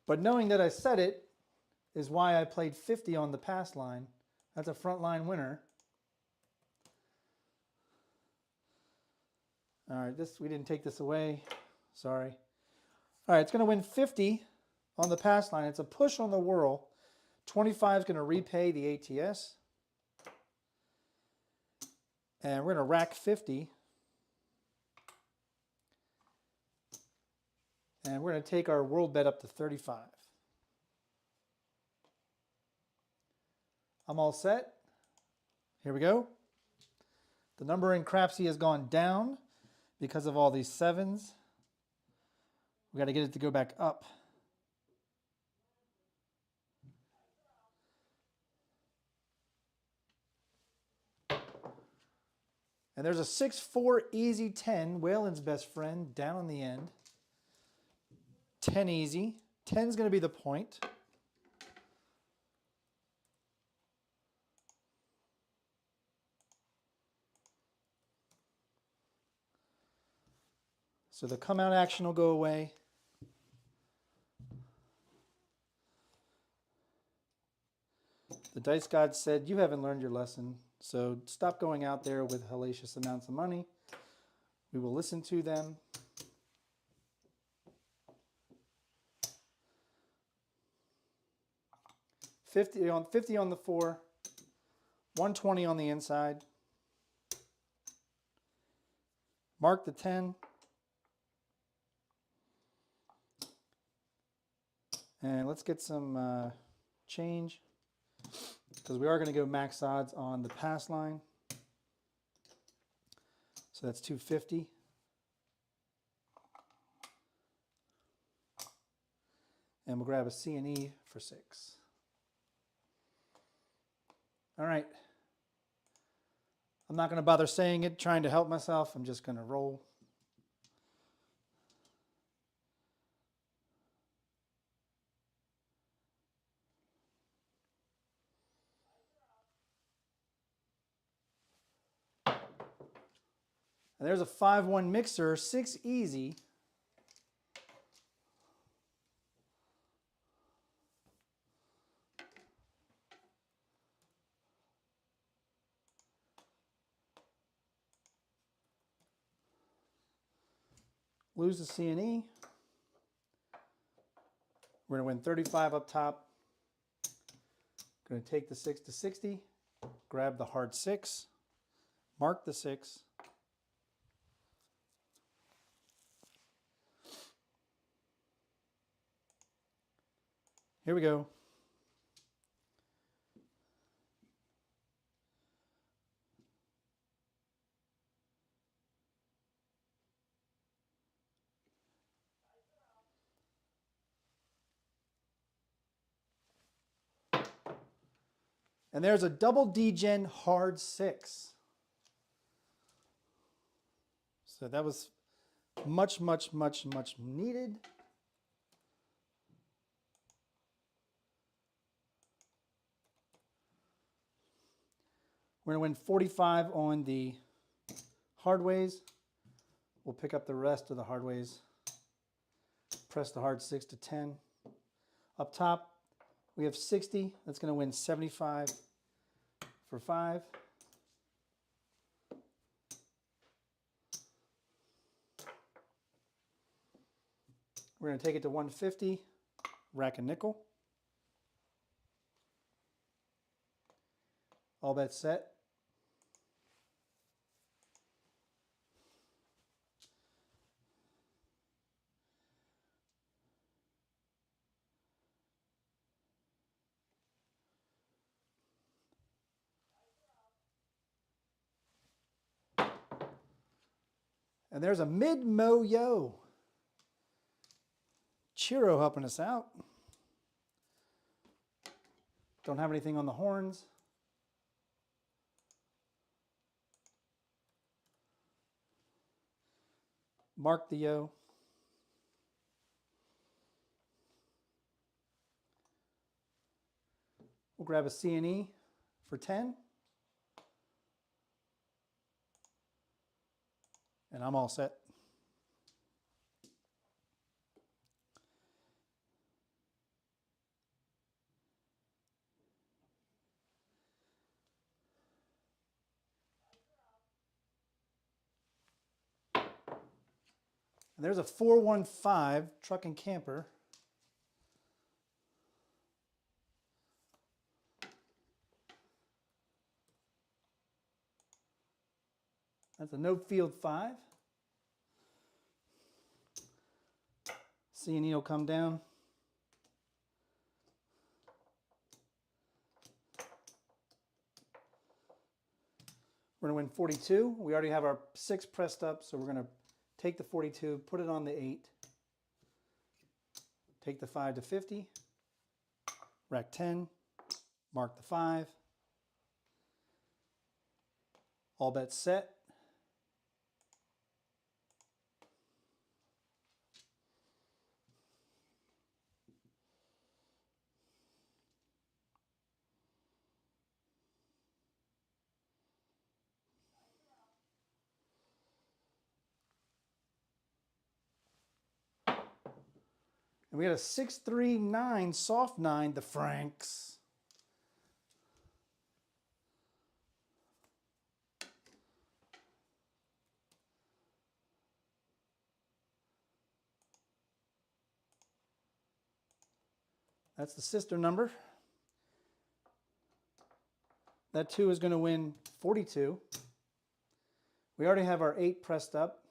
But knowing that I said it is why I played 50 on the pass line. That's a front line winner. All right, we didn't take this away. Sorry. All right, it's going to win 50 on the pass line. It's a push on the whirl. 25 is going to repay the ATS. And we're going to rack 50. And we're going to take our world bet up to 35. I'm all set. Here we go. The number in Crapsee has gone down because of all these 7s. We got to get it to go back up. And there's a 6-4 easy 10, Whalen's best friend, down on the end. 10 easy. 10 is going to be the point. So the come out action will go away. The dice god said, you haven't learned your lesson. So stop going out there with hellacious amounts of money. We will listen to them. $50 on the 4, 120 on the inside. Mark the 10. And let's get some change, because we are going to go max odds on the pass line. So that's 250. And we'll grab a C and E for 6. All right. I'm not going to bother saying it, trying to help myself. I'm just going to roll. And there's a 5-1 mixer, 6 easy. Lose the C&E. We're going to win 35 up top. Going to take the 6 to 60. Grab the hard 6. Mark the 6. Here we go. And there's a double D-Gen hard 6. So that was much, much, much, much needed. We're going to win 45 on the hard ways. We'll pick up the rest of the hard ways. Press the hard 6 to 10. Up top, we have 60. That's going to win 75 for 5. We're going to take it to 150. Rack a nickel. All bets set. And there's a mid-mo-yo. Chiro helping us out. Don't have anything on the horns. Mark the yo. We'll grab a C&E for 10. And I'm all set. And there's a 415 truck and camper. That's a no field 5. C&E will come down. We're going to win 42. We already have our 6 pressed up, so we're going to take the 42, put it on the 8. Take the 5 to 50. Rack 10. Mark the 5. All bets set. And we got a 639 soft 9, the Franks. That's the sister number. That 2 is going to win 42. We already have our 8 pressed up,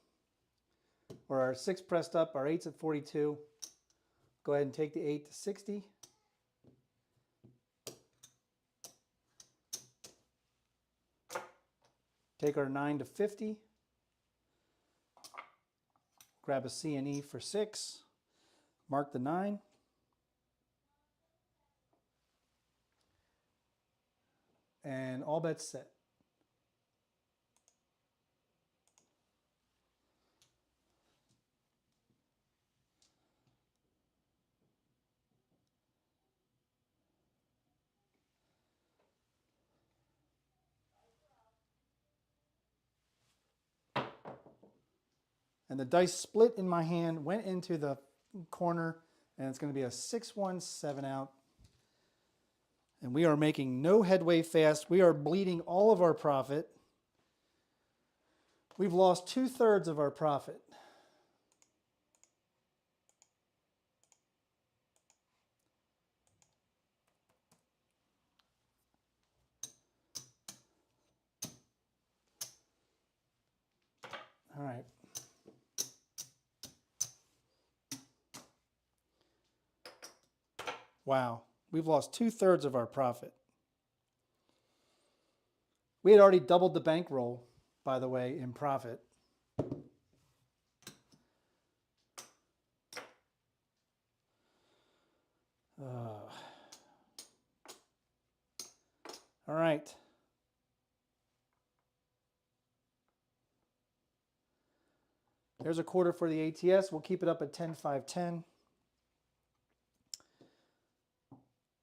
or our 6 pressed up. Our 8's at 42. Go ahead and take the 8 to 60. Take our 9 to 50. Grab a C&E for 6. Mark the 9. And all bets set. And the dice split in my hand, went into the corner, and it's going to be a 6-1-7 out. And we are making no headway fast. We are bleeding all of our profit. We've lost 2/3 of our profit. All right. Wow. We've lost 2/3 of our profit. We had already doubled the bankroll, by the way, in profit. All right. There's a quarter for the ATS. We'll keep it up at 10-5-10.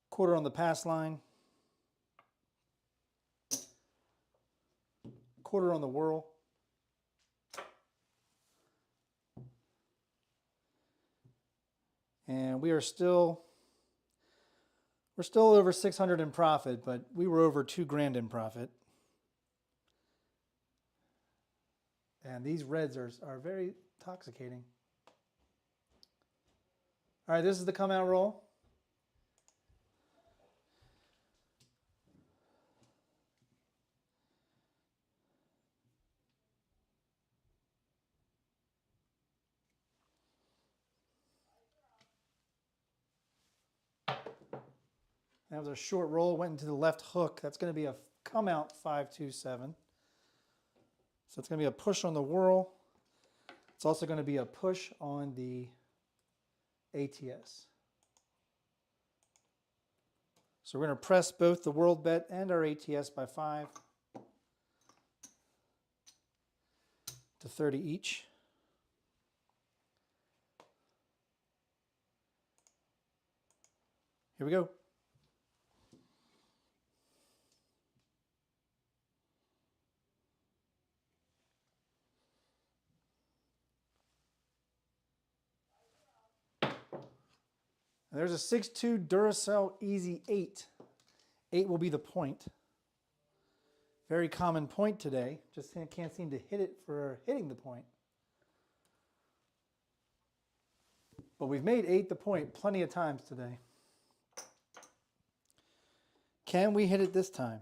Quarter on the pass line. Quarter on the whirl. And we're still over 600 in profit, but we were over $2,000 in profit. And these reds are very intoxicating. All right, this is the come out roll. That was a short roll, went into the left hook. That's going to be a come out 5-2-7. So it's going to be a push on the whirl. It's also going to be a push on the ATS. So we're going to press both the world bet and our ATS by 5 to 30 each. Here we go. And there's a 6-2 Duracell Easy 8. 8 will be the point. Very common point today. Just can't seem to hit it for hitting the point. But we've made 8 the point plenty of times today. Can we hit it this time?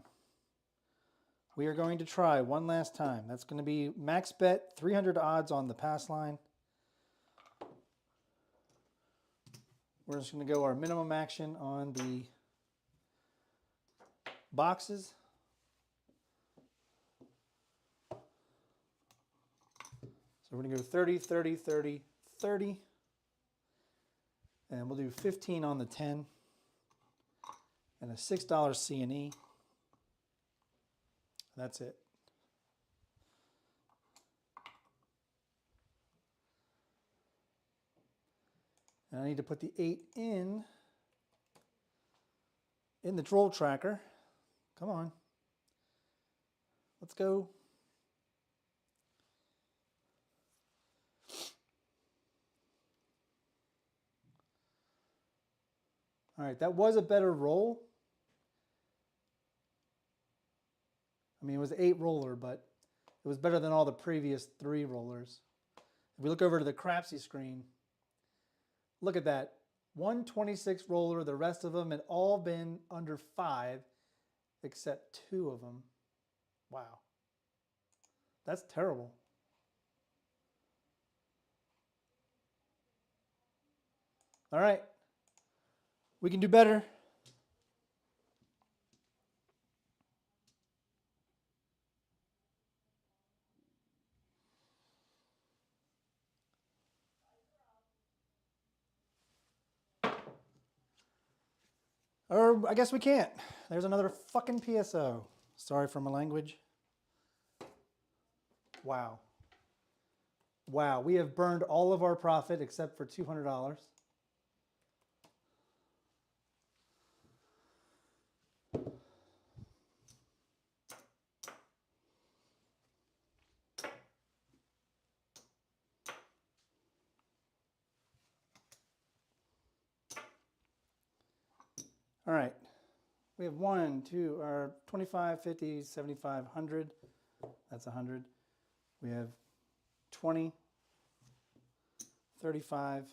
We are going to try one last time. That's going to be max bet, 300 odds on the pass line. We're just going to go our minimum action on the boxes. So we're going to go 30, 30, 30, 30. And we'll do 15 on the 10. And a $6 C&E. That's it. And I need to put the 8 in the roll tracker. Come on. Let's go. All right, that was a better roll. I mean, it was 8 roller, but it was better than all the previous 3 rollers. If we look over to the Crapsee screen, look at that. 126 roller, the rest of them had all been under 5, except 2 of them. Wow. That's terrible. All right. We can do better. Or I guess we can't. There's another fucking PSO. Sorry for my language. Wow. Wow, we have burned all of our profit except for $200. All right. We have 1, 2, or 25, 50, 75, 100. That's 100. We have 20, 35,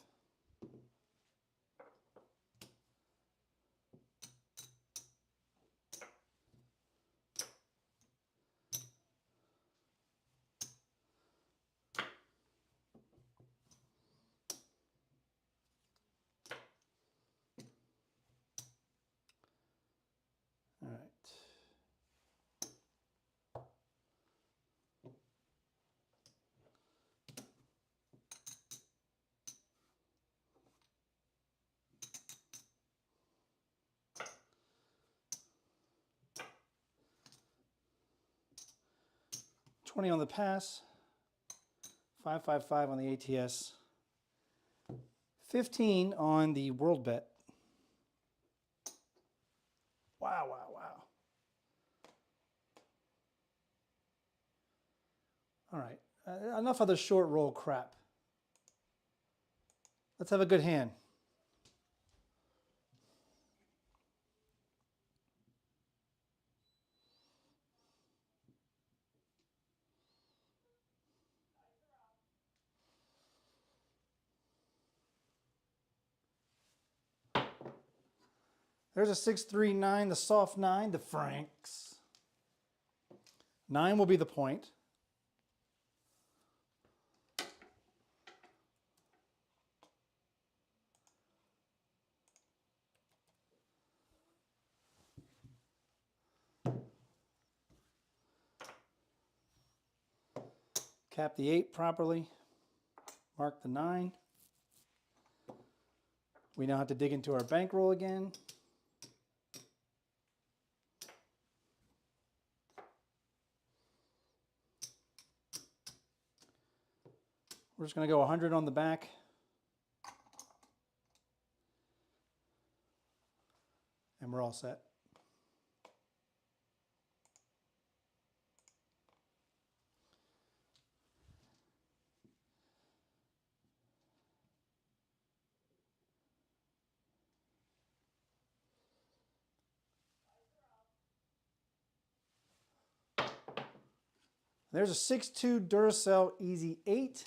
20 on the pass, 555 on the ATS, 15 on the world bet. Wow, wow, wow. All right, enough of the short roll crap. Let's have a good hand. There's a 6, 3, 9, the soft 9, the Franks. 9 will be the point. Cap the 8 properly. Mark the 9. We now have to dig into our bankroll again. We're just going to go 100 on the back. And we're all set. There's a 6-2 Duracell Easy 8.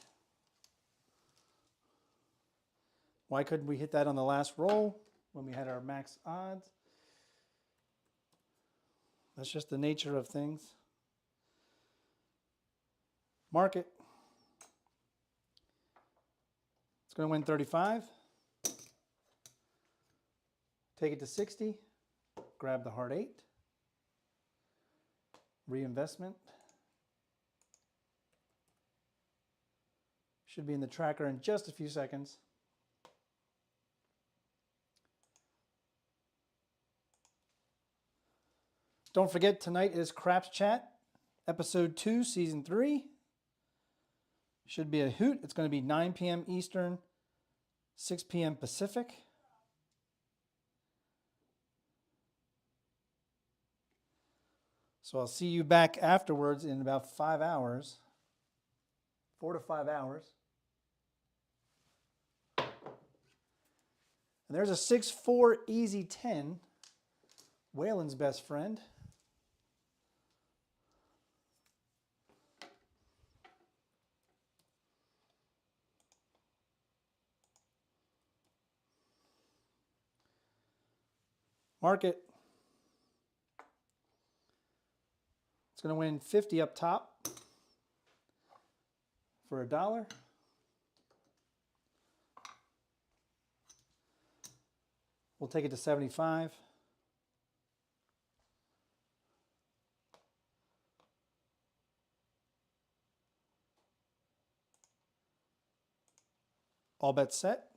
Why couldn't we hit that on the last roll when we had our max odds? That's just the nature of things. Mark it. It's going to win 35. Take it to 60. Grab the hard 8. Reinvestment. Should be in the tracker in just a few seconds. Don't forget, tonight is Craps Chat, Episode 2, Season 3. Should be a hoot. It's going to be 9 p.m. Eastern, 6 p.m. Pacific. So I'll see you back afterwards in about 5 hours, 4 to 5 hours. And there's a 6-4 Easy 10, Waylon's best friend. Mark it. It's going to win 50 up top for $1. We'll take it to 75. All bets set.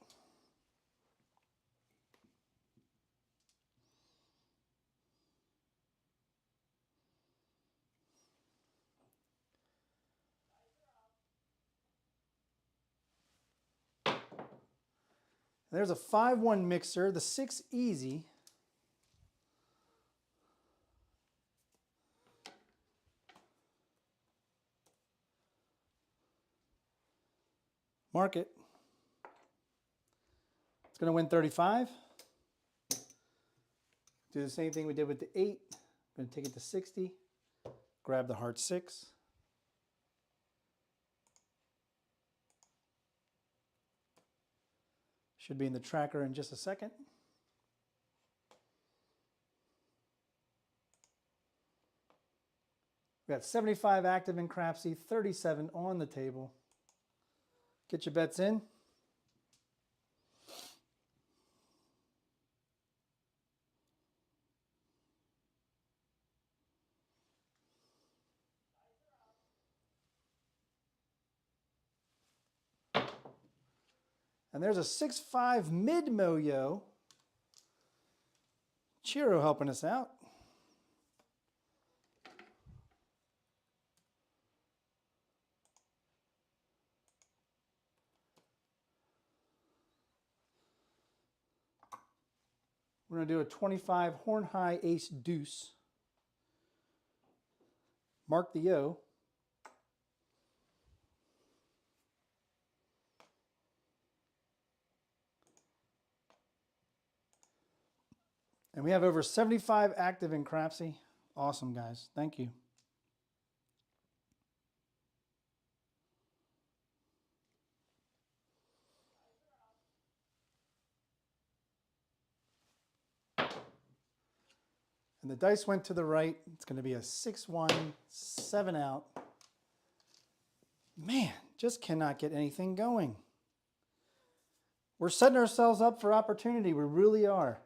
There's a 5-1 mixer, the 6 Easy. Mark it. It's going to win 35. Do the same thing we did with the 8. I'm going to take it to 60. Grab the heart 6. Should be in the tracker in just a second. We got 75 active in Crapsee, 37 on the table. Get your bets in. And there's a 6-5 mid-mo-yo. Chiro helping us out. We're going to do a 25 horn high ace deuce. Mark the yo. And we have over 75 active in Crapsee. Awesome, guys. Thank you. And the dice went to the right. It's going to be a 6-1, 7 out. Man, just cannot get anything going. We're setting ourselves up for opportunity. We really are.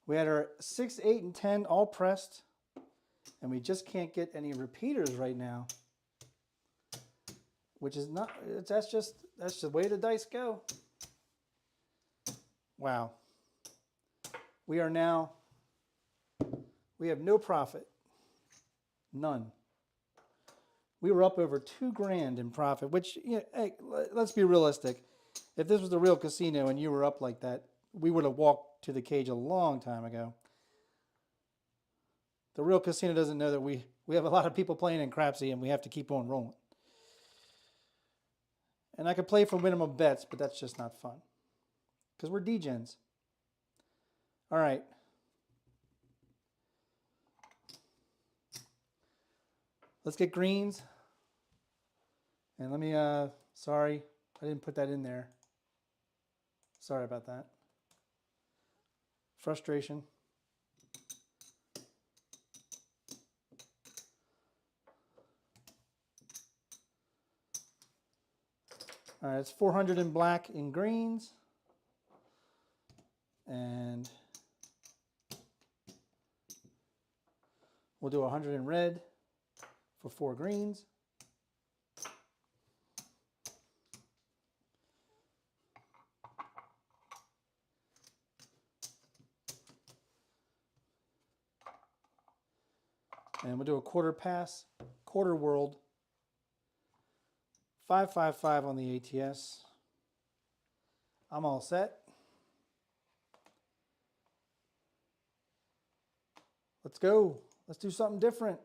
We had our 6, 8, and 10 all pressed, and we just can't get any repeaters right now. Which is not, that's just the way the dice go. Wow. We have no profit. None. We were up over $2,000 in profit, which, hey, let's be realistic. If this was the real casino and you were up like that, we would have walked to the cage a long time ago. The real casino doesn't know that we have a lot of people playing in Crapsee and we have to keep on rolling. And I could play for minimum bets, but that's just not fun. Because we're degens. All right. Let's get greens. And let me, sorry, I didn't put that in there. Sorry about that. Frustration. All right, it's 400 in black in greens. And we'll do 100 in red for 4 greens. And we'll do a quarter pass, quarter world, 555 on the ATS. I'm all set. Let's go. Let's do something different.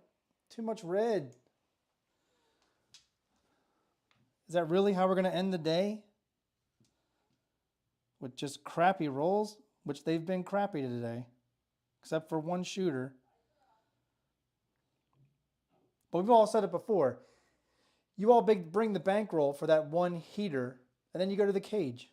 Too much red. Is that really how we're going to end the day? With just crappy rolls, which they've been crappy today, except for one shooter. But we've all said it before. You all bring the bankroll for that one heater, and then you go to the cage.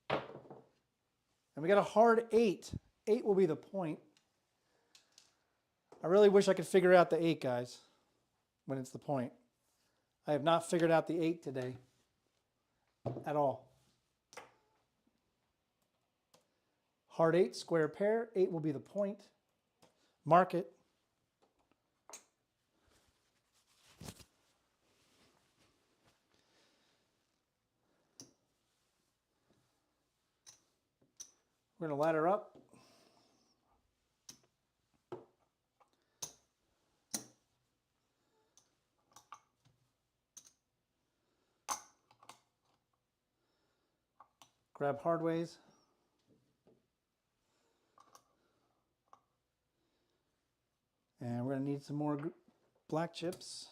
And we got a hard 8. 8 will be the point. I really wish I could figure out the 8, guys, when it's the point. I have not figured out the 8 today at all. Hard 8, square pair. 8 will be the point. Mark it. We're going to ladder up. Grab hardways. And we're going to need some more black chips.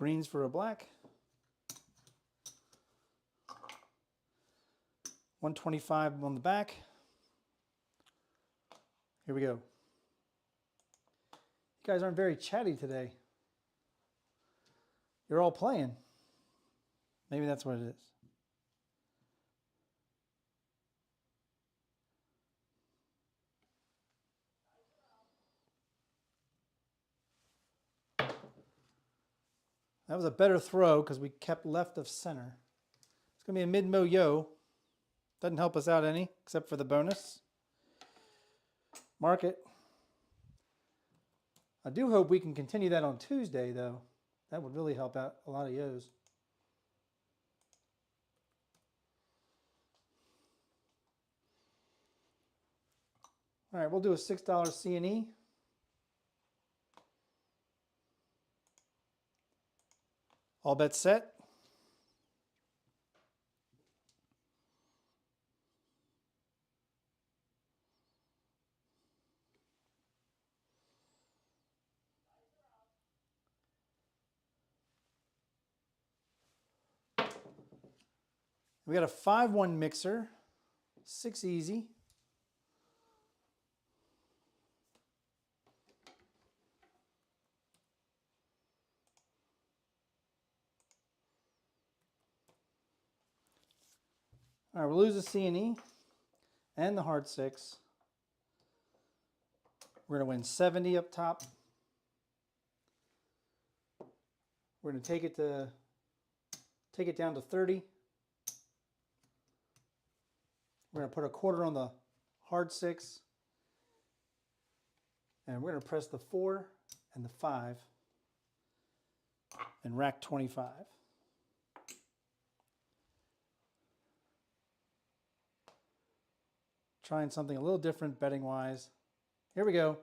Greens for a black. 125 on the back. Here we go. You guys aren't very chatty today. You're all playing. Maybe that's what it is. That was a better throw because we kept left of center. It's going to be a mid-mo yo. Doesn't help us out any except for the bonus. Mark it. I do hope we can continue that on Tuesday, though. That would really help out a lot of yos. All right, we'll do a $6 C&E. All bets set. We got a 5-1 mixer, 6 easy. All right, we'll lose the C&E and the hard 6. We're going to win 70 up top. We're going to take it down to 30. We're going to put a quarter on the hard 6. And we're going to press the 4 and the 5 and rack 25. Trying something a little different betting wise. Here we go.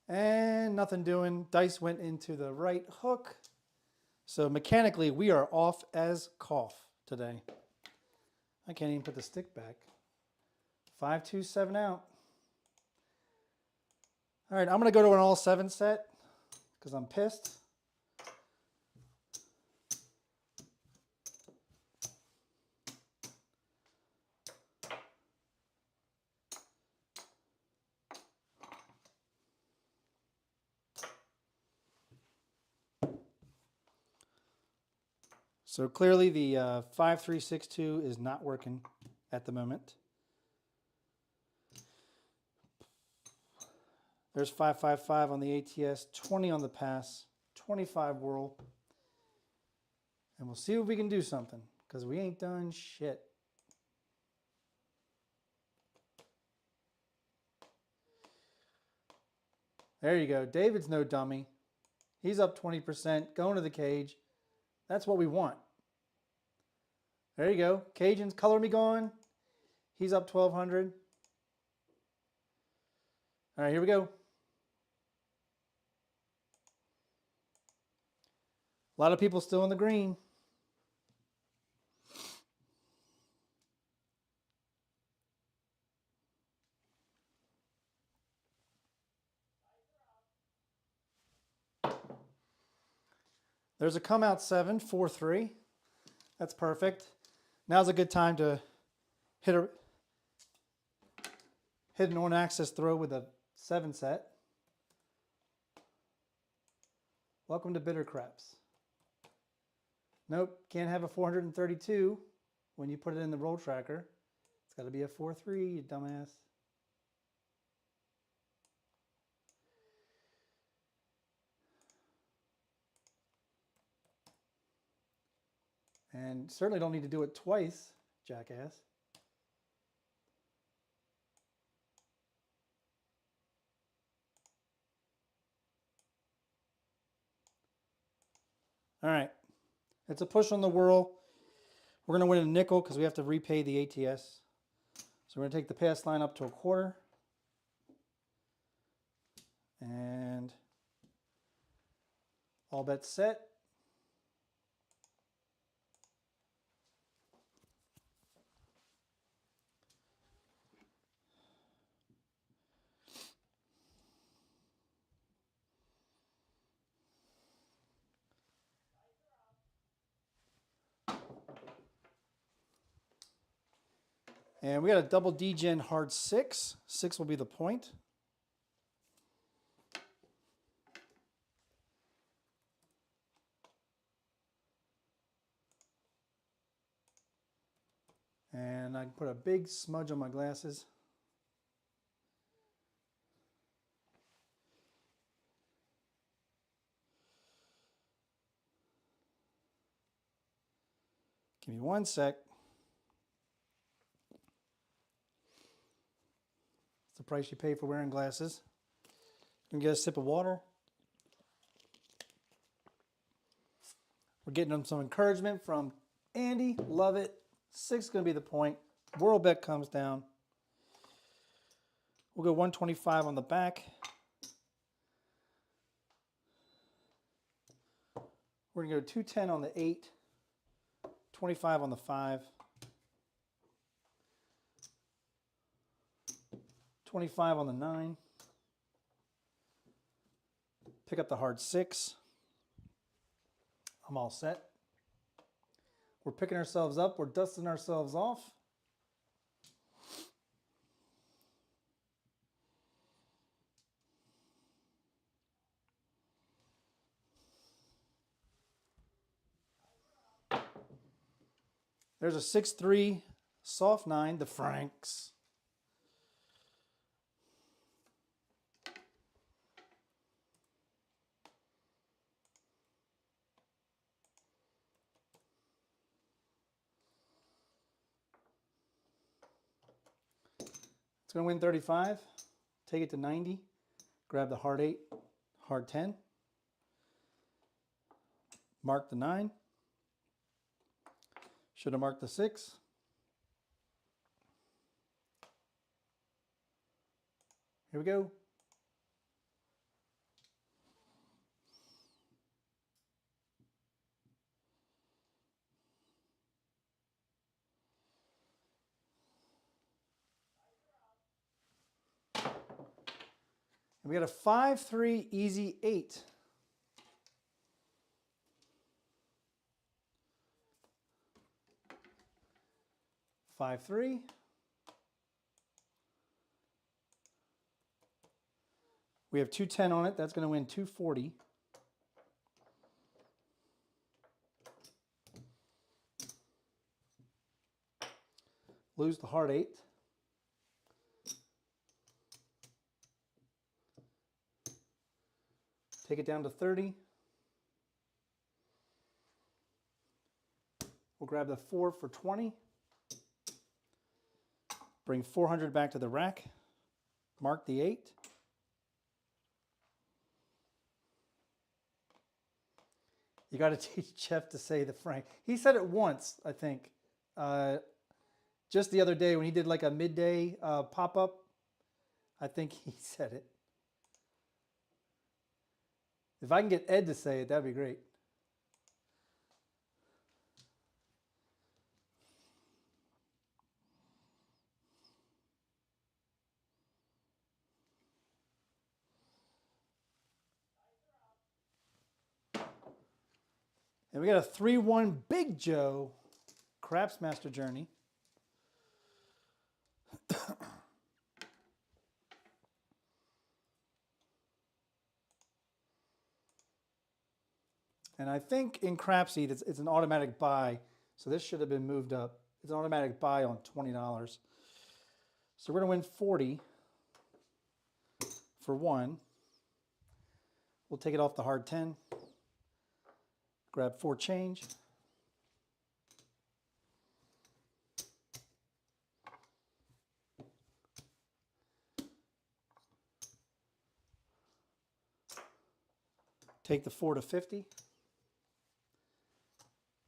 And nothing doing. Dice went into the right hook. So mechanically, we are off as cough today. I can't even put the stick back. 5, 2, 7 out. All right, I'm going to go to an all 7 set because I'm pissed. So clearly the 5362 is not working at the moment. There's 555 on the ATS, 20 on the pass, 25 whirl. And we'll see if we can do something because we ain't done shit. There you go. David's no dummy. He's up 20%, going to the cage. That's what we want. There you go. Cajuns, color me gone. He's up 1,200. All right, here we go. A lot of people still in the green. There's a come out 7, 4-3. That's perfect. Now's a good time to hit an on axis throw with a 7 set. Welcome to Bitter Craps. Nope, can't have a 432 when you put it in the roll tracker. It's got to be a 4-3, you dumbass. And certainly don't need to do it twice, jackass. All right. It's a push on the whirl. We're going to win a nickel because we have to repay the ATS. So we're going to take the pass line up to a quarter. And all bets set. And we got a double D-Gen hard 6. 6 will be the point. And I can put a big smudge on my glasses. Give me 1 sec. It's the price you pay for wearing glasses. You can get a sip of water. We're getting them some encouragement from Andy. Love it. 6 is going to be the point. World bet comes down. We'll go 125 on the back. We're going to go 210 on the 8. 25 on the 5. 25 on the 9. Pick up the hard 6. I'm all set. We're picking ourselves up. We're dusting ourselves off. There's a 6-3 soft 9, the Franks. It's going to win 35. Take it to 90. Grab the hard 8, hard 10. Mark the 9. Should have marked the 6. Here we go. And we got a 5-3 easy 8. 5-3. We have 210 on it. That's going to win 240. Lose the hard 8. Take it down to 30. We'll grab the 4 for 20. Bring 400 back to the rack. Mark the 8. You got to teach Jeff to say the Frank. He said it once, I think. Just the other day when he did like a midday pop-up. I think he said it. If I can get Ed to say it, that'd be great. And we got a 3-1 Big Joe Craps Master Journey. And I think in Crapsee, it's an automatic buy. So this should have been moved up. It's an automatic buy on $20. So we're going to win 40 for 1. We'll take it off the hard 10. Grab 4 change. Take the 4 to 50.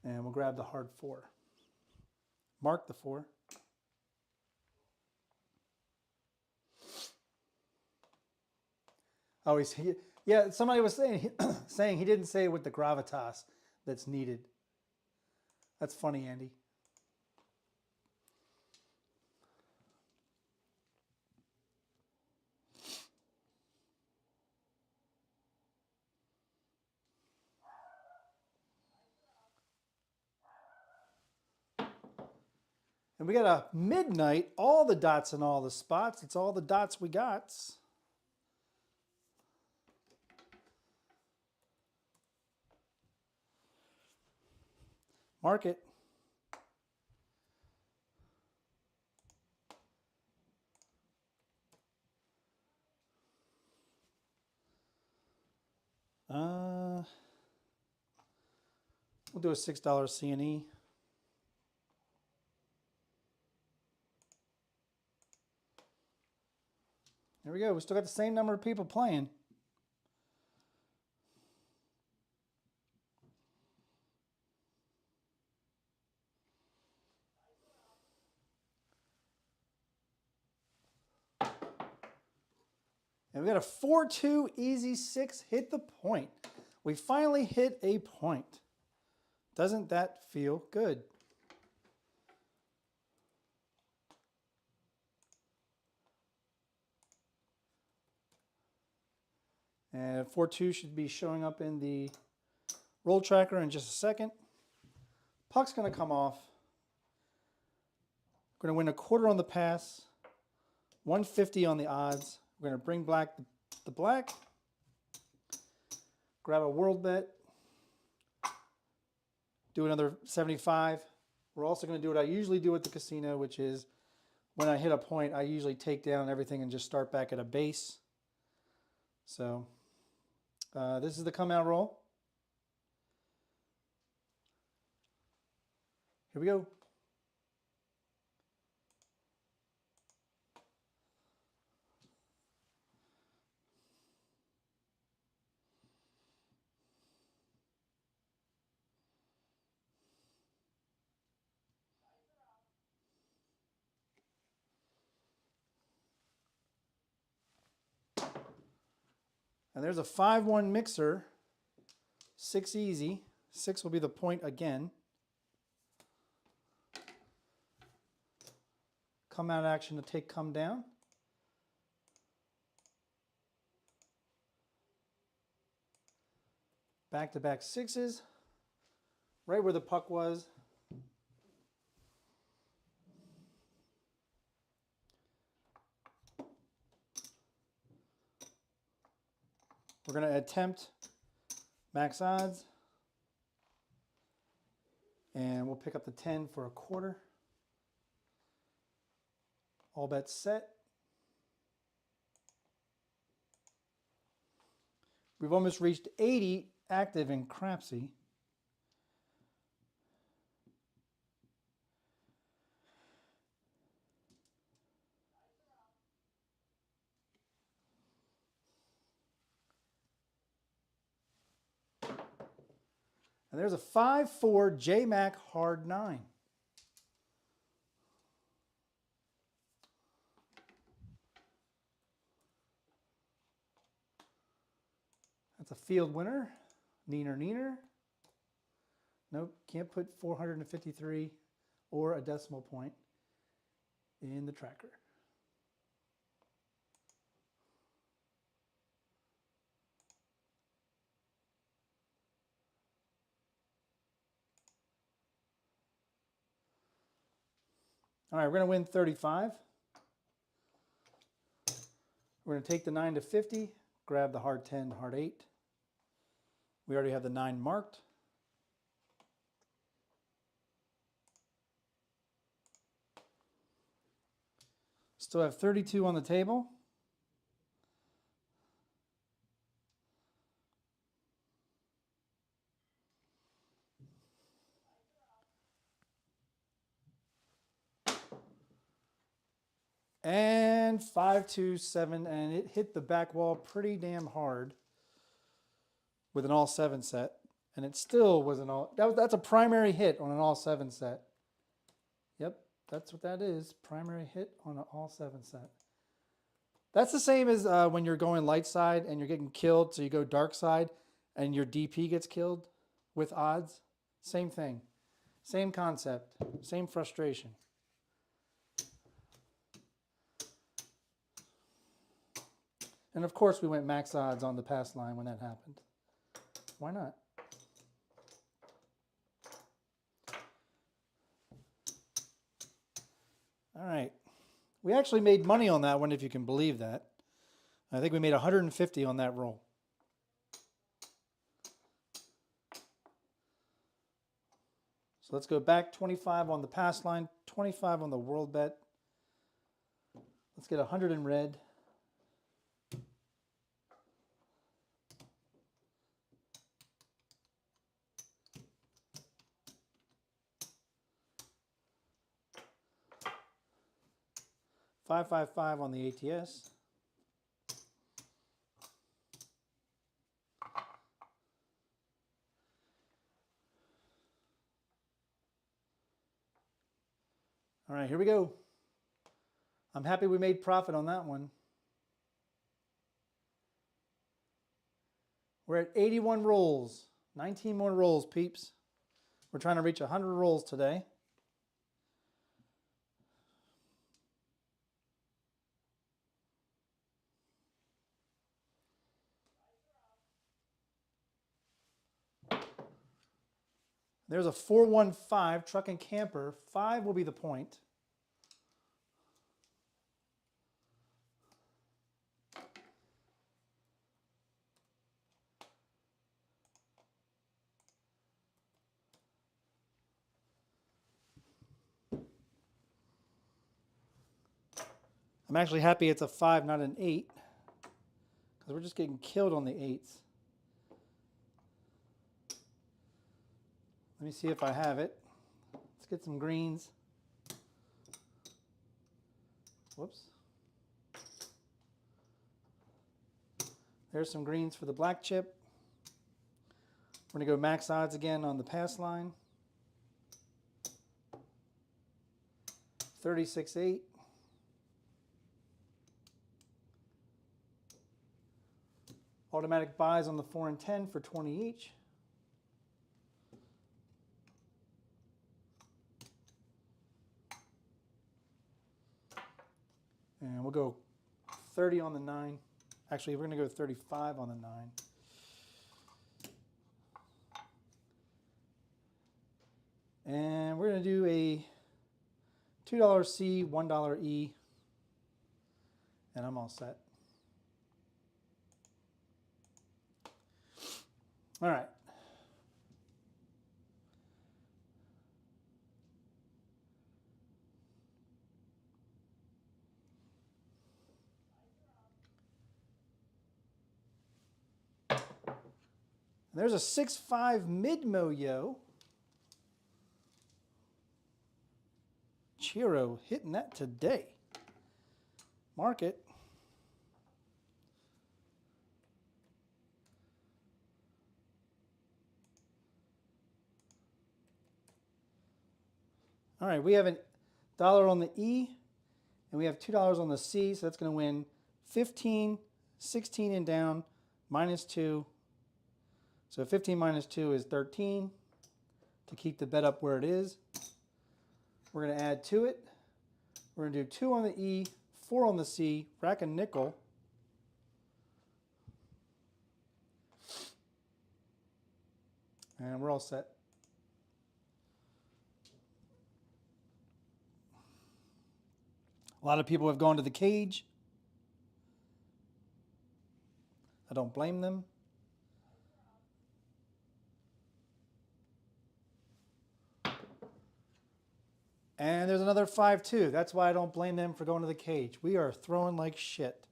And we'll grab the hard 4. Mark the 4. Oh, yeah, somebody was saying he didn't say it with the gravitas that's needed. That's funny, Andy. And And we got a midnight, all the dots and all the spots. It's all the dots we got. Mark it. We'll do a $6 C&E. There we go. We still got the same number of people playing. And we got a 4-2 easy 6 hit the point. We finally hit a point. Doesn't that feel good? And 4-2 should be showing up in the roll tracker in just a second. Puck's going to come off. We're going to win a quarter on the pass, 150 on the odds. We're going to bring black the black, grab a world bet, do another 75. We're also going to do what I usually do at the casino, which is when I hit a point, I usually take down everything and just start back at a base. So this is the come out roll. Here we go. And there's a 5-1 mixer, 6 easy. 6 will be the point again. Come out action to take come down. Back-to-back 6s, right where the puck was. We're going to attempt max odds. And we'll pick up the 10 for a quarter. All bets set. We've almost reached 80 active in Crapsee. And there's a 5-4 J-Mac hard 9. That's a field winner. Neener. Nope, can't put 453 or a decimal point in the tracker. All right, we're going to win 35. We're going to take the 9 to 50, grab the hard 10, hard 8. We already have the 9 marked. Still have 32 on the table. And 5-2-7, and it hit the back wall pretty damn hard with an all 7 set. And it still was an all, that's a primary hit on an all 7 set. Yep, that's what that is, primary hit on an all 7 set. That's the same as when you're going light side and you're getting killed, so you go dark side and your DP gets killed with odds. Same thing, same concept, same frustration. And of course we went max odds on the pass line when that happened. Why not? All right. We actually made money on that one, if you can believe that. I think we made 150 on that roll. So let's go back 25 on the pass line, 25 on the world bet. Let's get 100 in red. $555 on the ATS. All right, here we go. I'm happy we made profit on that one. We're at 81 rolls. 19 more rolls, peeps. We're trying to reach 100 rolls today. There's a 415 truck and camper. 5 will be the point. I'm actually happy it's a 5, not an 8, because we're just getting killed on the 8s. Let me see if I have it. Let's get some greens. Whoops. There's some greens for the black chip. We're going to go max odds again on the pass line. 36.8. Automatic buys on the 4 and 10 for 20 each. And we'll go 30 on the 9. Actually, we're going to go 35 on the 9. And we're going to do a $2 C, $1 E. And I'm all set. All right. And there's a 6.5 mid-mo-yo. Chiro hitting that today. Market. All right, we have $1 on the E, and we have $2 on the C, so that's going to win 15, 16 and down, minus 2. So 15 minus 2 is 13 to keep the bet up where it is. We're going to add to it. We're going to do 2 on the E, 4 on the C, rack a nickel. And we're all set. A lot of people have gone to the cage. I don't blame them. And there's another 5-2. That's why I don't blame them for going to the cage. We are throwing like shit.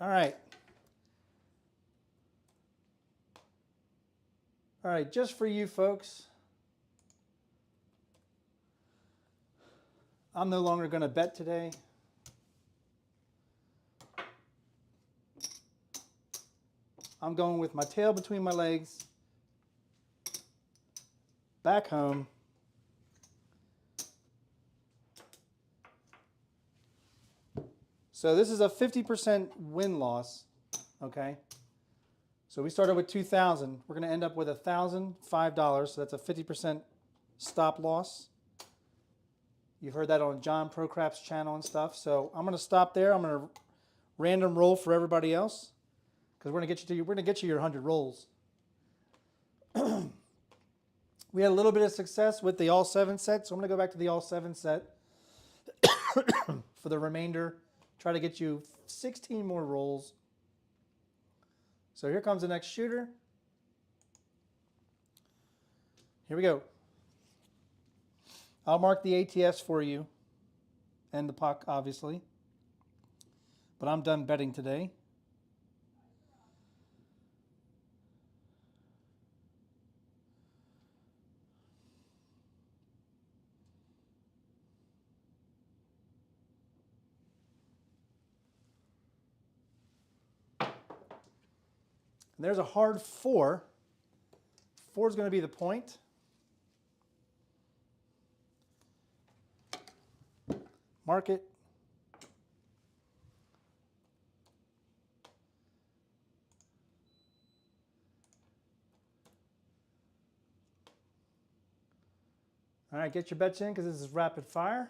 All right. All right, just for you folks. I'm no longer going to bet today. I'm going with my tail between my legs. Back home. So this is a 50% win-loss, okay? So we started with 2,000. We're going to end up with $1,005, so that's a 50% stop loss. You've heard that on John Pro Craps channel and stuff. So I'm going to stop there. I'm going to random roll for everybody else because we're going to get you your 100 rolls. We had a little bit of success with the all 7 set, so I'm going to go back to the all 7 set for the remainder. Try to get you 16 more rolls. So here comes the next shooter. Here we go. I'll mark the ATS for you and the puck, obviously. But I'm done betting today. And there's a hard 4. 4 is going to be the point. Mark it. All right, get your bets in because this is rapid fire.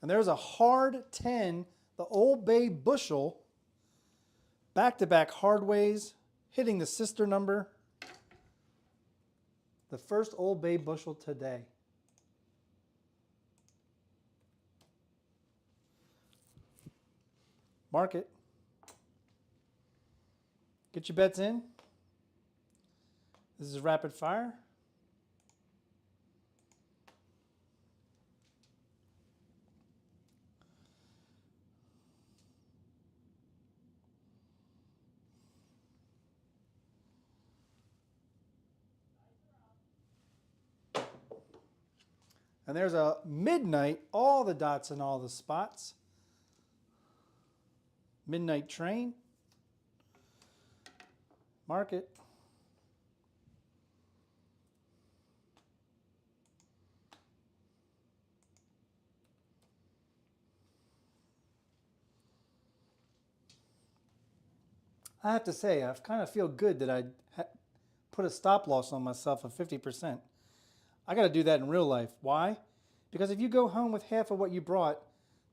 And there's a hard 10, the Old Bay bushel, back-to-back hard ways, hitting the sister number. The first Old Bay bushel today. Mark it. Get your bets in. This is rapid fire. And there's a midnight, all the dots and all the spots. Midnight train. Mark it. I have to say, I kind of feel good that I put a stop loss on myself of 50%. I got to do that in real life. Why? Because if you go home with half of what you brought,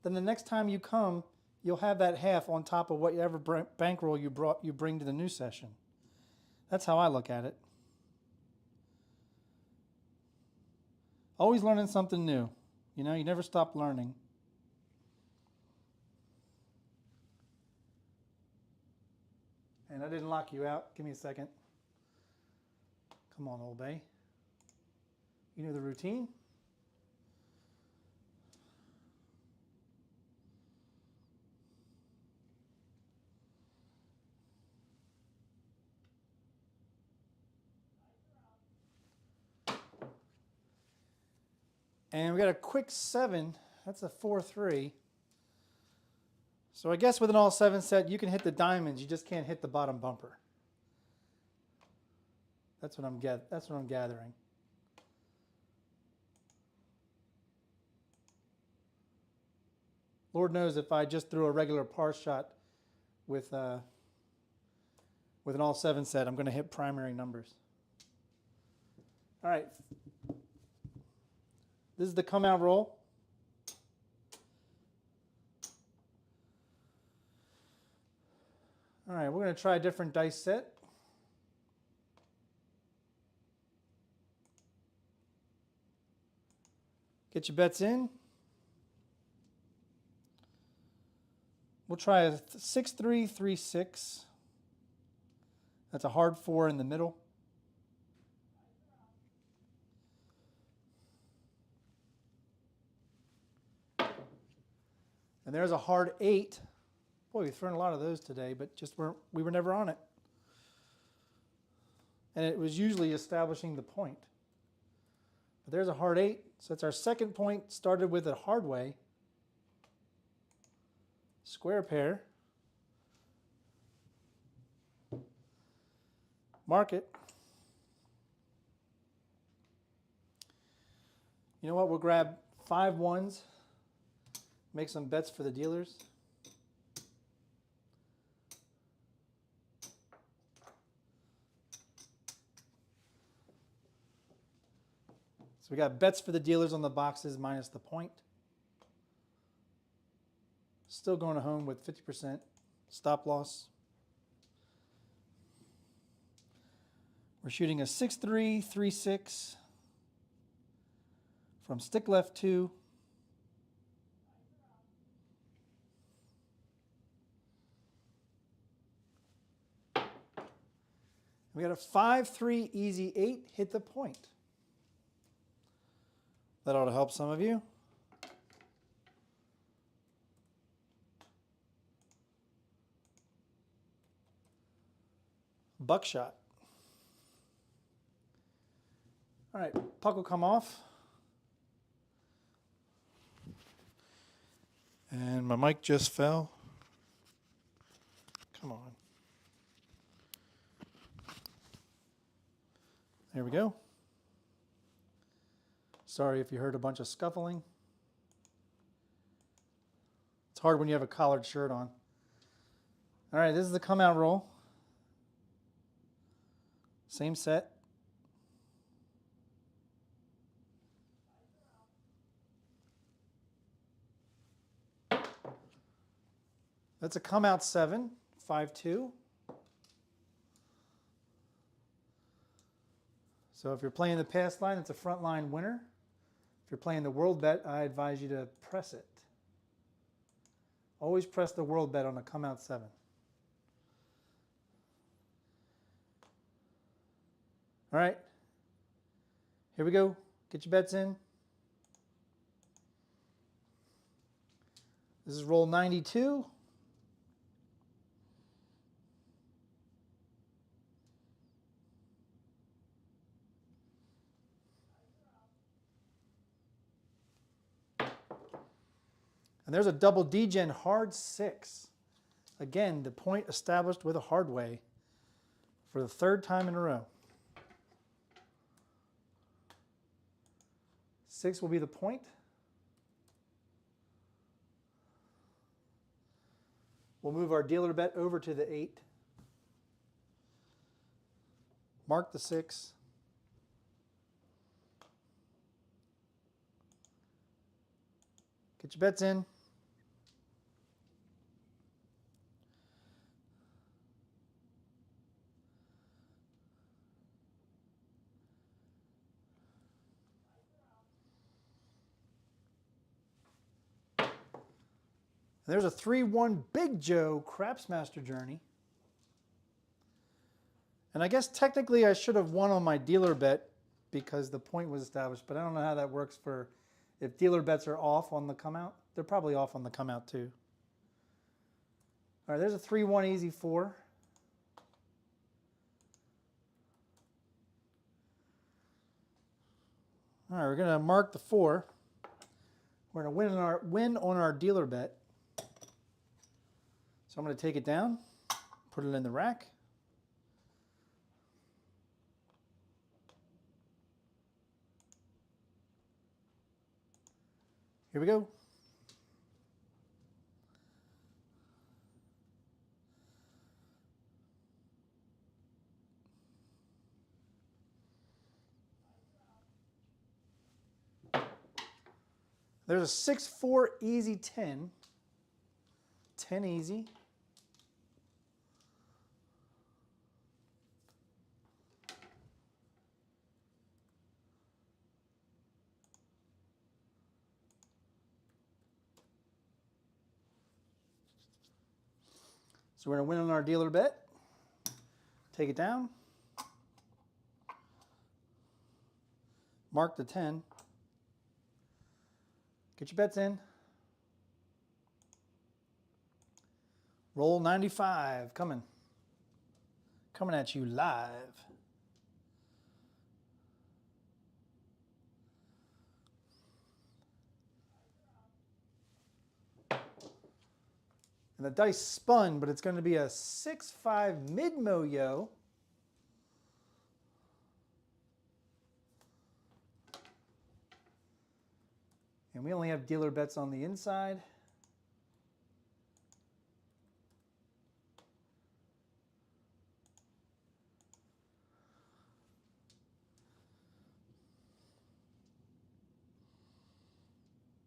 then the next time you come, you'll have that half on top of whatever bankroll you bring to the new session. That's how I look at it. Always learning something new. You know, you never stop learning. And I didn't lock you out. Give me a second. Come on, Old Bay. You know the routine. And we got a quick 7. That's a 4-3. So I guess with an all 7 set, you can hit the diamonds. You just can't hit the bottom bumper. That's what I'm gathering. Lord knows if I just threw a regular par shot with an all 7 set, I'm going to hit primary numbers. All right. This is the come out roll. All right, we're going to try a different dice set. Get your bets in. We'll try a 6-3-3-6. That's a hard 4 in the middle. And there's a hard 8. Boy, we've thrown a lot of those today, but we were never on it. And it was usually establishing the point. But there's a hard 8. So that's our second point, started with a hard way. Square pair. Mark it. You know what? We'll grab 5 ones. Make some bets for the dealers. So we got bets for the dealers on the boxes minus the point. Still going home with 50% stop loss. We're shooting a 6-3, 3-6 from stick left 2. We got a 5-3 easy 8, hit the point. That ought to help some of you. Buckshot. All right, puck will come off. And my mic just fell. Come on. There we go. Sorry if you heard a bunch of scuffling. It's hard when you have a collared shirt on. All right, this is the come out roll. Same set. That's a come out 7, 5-2. So if you're playing the pass line, it's a front line winner. If you're playing the world bet, I advise you to press it. Always press the world bet on a come out 7. All right, here we go. Get your bets in. This is roll 92. And there's a double D-Gen hard 6. Again, the point established with a hard way for the 3rd time in a row. 6 will be the point. We'll move our dealer bet over to the 8. Mark the 6. Get your bets in. There's a 3-1 Big Joe Craps Master Journey. And I guess technically I should have won on my dealer bet because the point was established, but I don't know how that works for if dealer bets are off on the come out. They're probably off on the come out too. All right, there's a 3-1 easy 4. All right, we're gonna mark the 4. We're gonna win on our dealer bet. So I'm going to take it down, put it in the rack. Here we go. There's a 6-4 easy 10. 10 easy. So we're going to win on our dealer bet. Take it down. Mark the 10. Get your bets in. Roll 95. Coming at you live. And the dice spun, but it's going to be a 6-5 mid-mo-yo. And we only have dealer bets on the inside.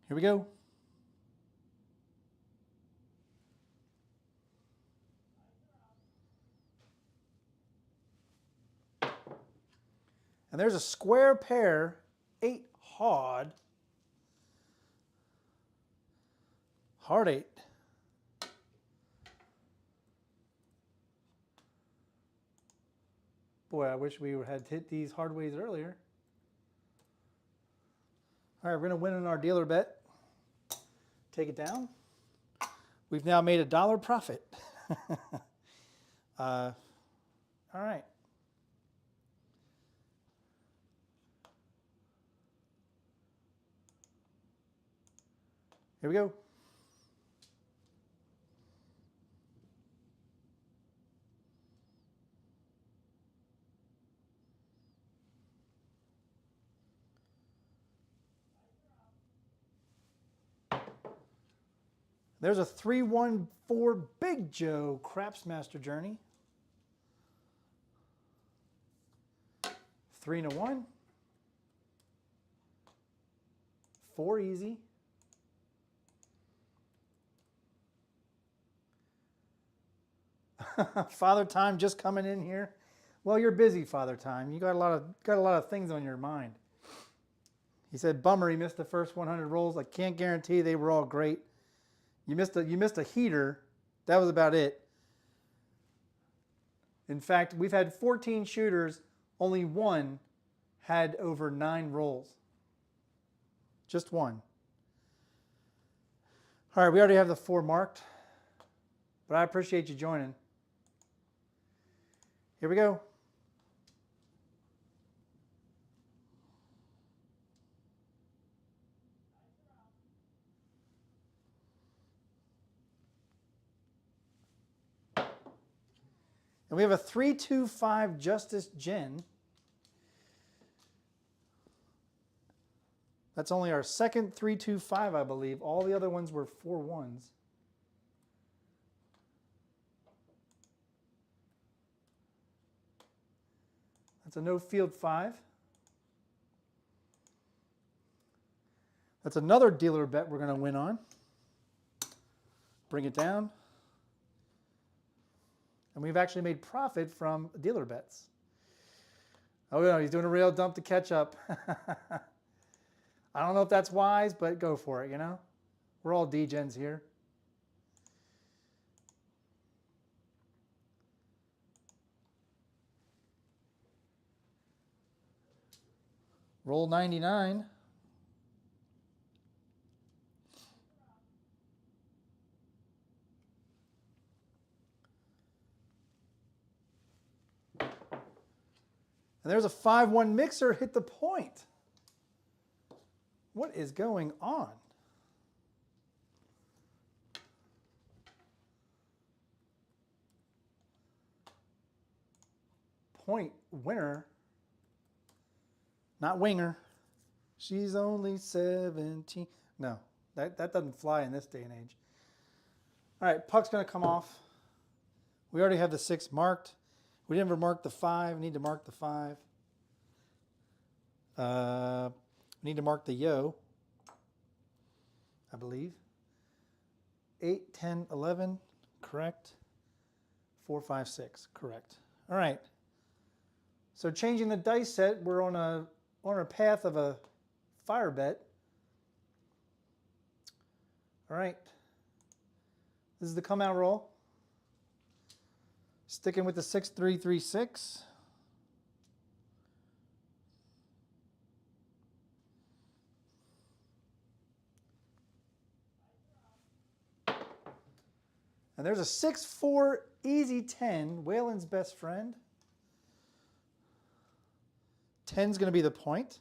Here we go. And there's a square pair, 8 hard. Hard 8. Boy, I wish we had hit these hard ways earlier. All right, we're going to win in our dealer bet. Take it down. We've now made $1 profit. All right. Here we go. There's a 314 Big Joe Craps Master Journey. 3 and a 1. 4 easy. Father Time just coming in here. Well, you're busy, Father Time. You got a lot of things on your mind. He said, bummer, he missed the first 100 rolls. I can't guarantee they were all great. You missed a heater. That was about it. In fact, we've had 14 shooters. Only one had over 9 rolls. Just one. All right, we already have the 4 marked, but I appreciate you joining. Here we go. And we have a 325 Justice Gen. That's only our second 325, I believe. All the other ones were 4 1s. That's a no field 5. That's another dealer bet we're going to win on. Bring it down. And we've actually made profit from dealer bets. Oh no, he's doing a rail dump to catch up. I don't know if that's wise, but go for it, you know? We're all D-gens here. Roll 99. And there's a 5-1 mixer hit the point. What is going on? Point winner. Not winger. She's only 17. No, that doesn't fly in this day and age. All right, puck's going to come off. We already have the 6 marked. We never marked the 5. We need to mark the 5. We need to mark the yo, I believe. 8, 10, 11, correct. 4, 5, 6, correct. All right. So changing the dice set, we're on a path of a fire bet. All right. This is the come out roll. Sticking with the 6336. And there's a 6-4 easy 10, Waylon's best friend. 10's going to be the point.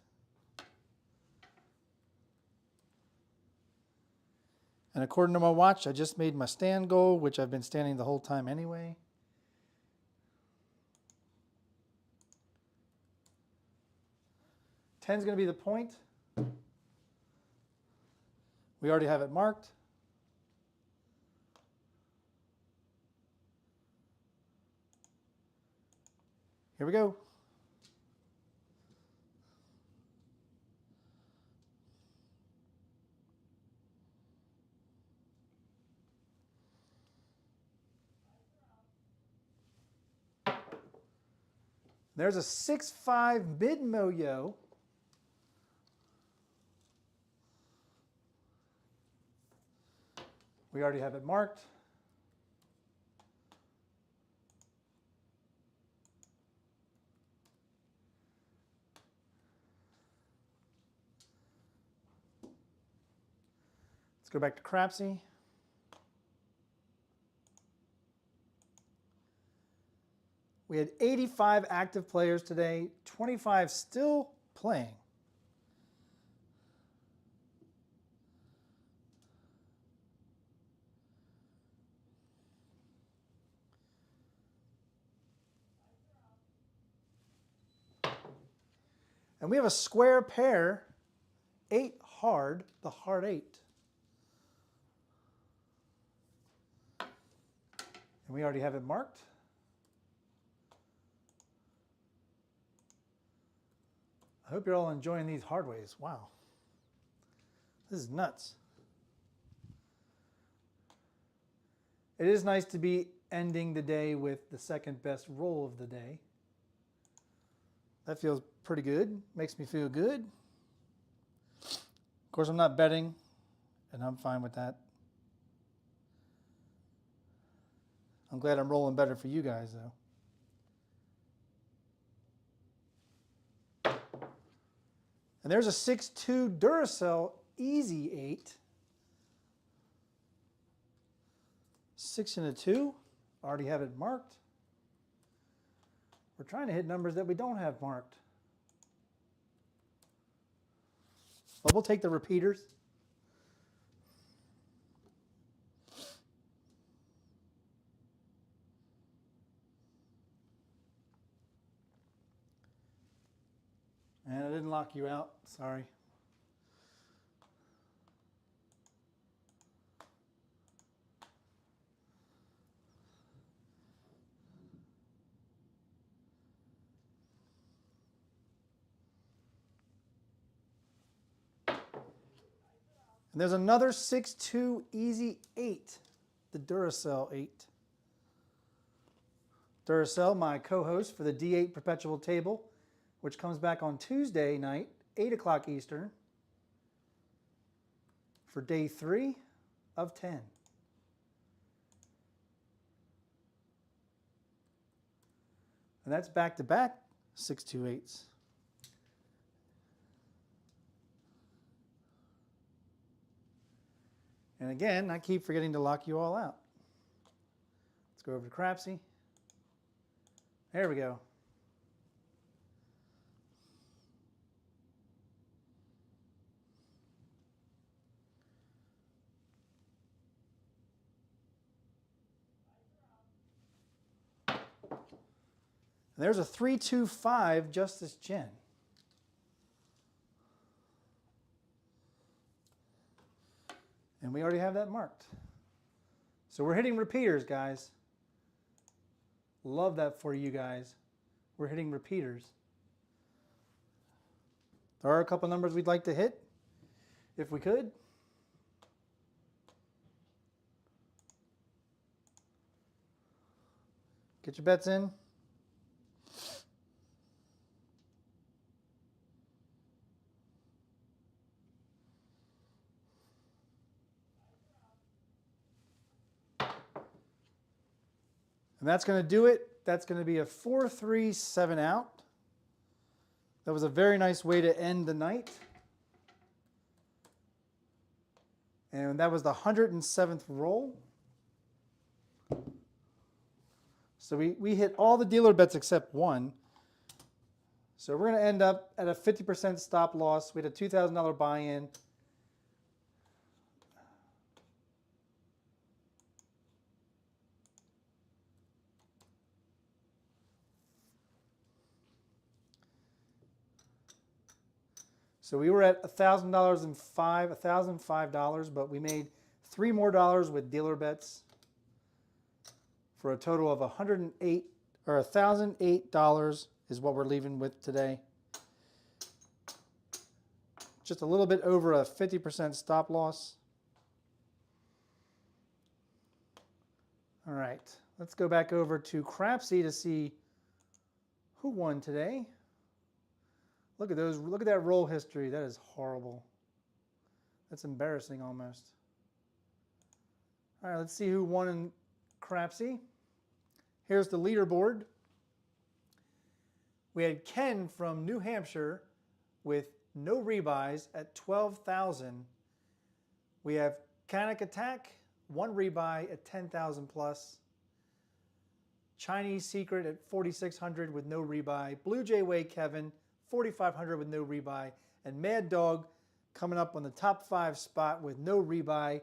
And according to my watch, I just made my stand goal, which I've been standing the whole time anyway. Ten's going to be the point. We already have it marked. Here we go. There's a 6-5 mid-mo-yo. We already have it marked. Let's go back to Crapsee. We had 85 active players today, 25 still playing. And we have a square pair, 8 hard, the hard 8. And we already have it marked. I hope you're all enjoying these hard ways. Wow. This is nuts. It is nice to be ending the day with the second best roll of the day. That feels pretty good. Makes me feel good. Of course, I'm not betting, and I'm fine with that. I'm glad I'm rolling better for you guys, though. And there's a 6-2 Duracell Easy 8. 6 and a 2. Already have it marked. We're trying to hit numbers that we don't have marked. But we'll take the repeaters. And I didn't lock you out, sorry. And there's another 6-2 Easy 8, the Duracell 8. Duracell, my co-host for the D8 Perpetual Table, which comes back on Tuesday night, 8 o'clock Eastern, for day 3 of 10. And that's back-to-back 6-2-8s. And again, I keep forgetting to lock you all out. Let's go over to Crapsee. There we go. And there's a 3-2-5 Justice Jen. And we already have that marked. So we're hitting repeaters, guys. Love that for you guys. We're hitting repeaters. There are a couple numbers we'd like to hit, if we could. Get your bets in. And that's going to do it. That's going to be a 4-3-7 out. That was a very nice way to end the night. And that was the 107th roll. So we hit all the dealer bets except one. So we're going to end up at a 50% stop loss. We had a $2,000 buy-in. So we were at $1,005, but we made $3 more with dealer bets for a total of $108 is what we're leaving with today. Just a little bit over a 50% stop loss. All right, let's go back over to Crapsee to see Who won today? Look at those. Look at that roll history. That is horrible. That's embarrassing almost. All right, let's see who won in Crapsee. Here's the leaderboard. We had Ken from New Hampshire with no rebuys at 12,000. We have Canic Attack, 1 rebuy at 10,000 plus. Chinese Secret at 4,600 with no rebuy. Blue Jay Way Kevin, 4,500 with no rebuy. And Mad Dog coming up on the top 5 spot with no rebuy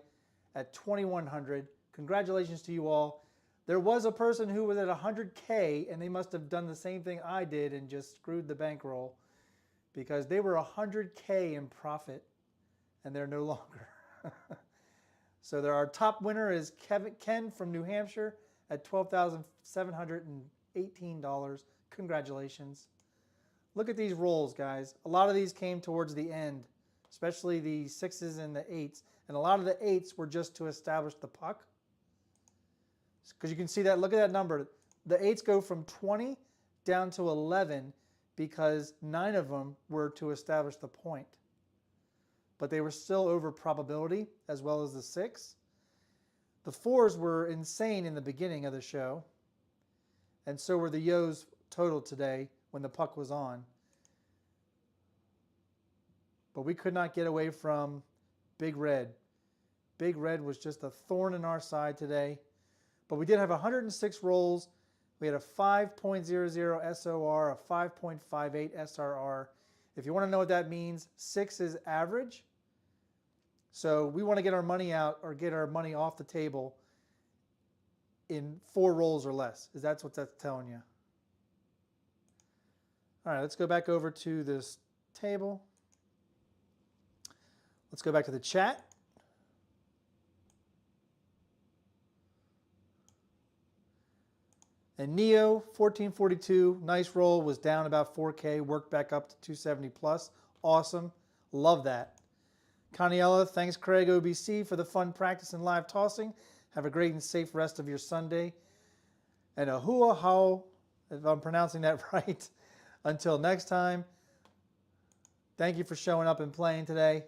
at 2,100. Congratulations to you all. There was a person who was at 100K, and they must have done the same thing I did and just screwed the bankroll, because they were 100K in profit, and they're no longer. So our top winner is Ken from New Hampshire at $12,718. Congratulations. Look at these rolls, guys. A lot of these came towards the end, especially the 6s and the 8s. And a lot of the 8s were just to establish the puck. Because you can see that, look at that number. The 8s go from 20 down to 11 because 9 of them were to establish the point. But they were still over probability, as well as the 6. The 4s were insane in the beginning of the show. And so were the Yo's total today when the puck was on. But we could not get away from Big Red. Big Red was just a thorn in our side today. But we did have 106 rolls. We had a 5.00 SOR, a 5.58 SRR. If you want to know what that means, 6 is average. So we want to get our money out or get our money off the table in 4 rolls or less, is that's what that's telling you. All right, let's go back over to this table. Let's go back to the chat. And Neo, 1442, nice roll, was down about 4K, worked back up to 270 plus. Awesome. Love that. Caniella, thanks Craig OBC for the fun practice and live tossing. Have a great and safe rest of your Sunday. And a hua hao, if I'm pronouncing that right. Until next time, thank you for showing up and playing today.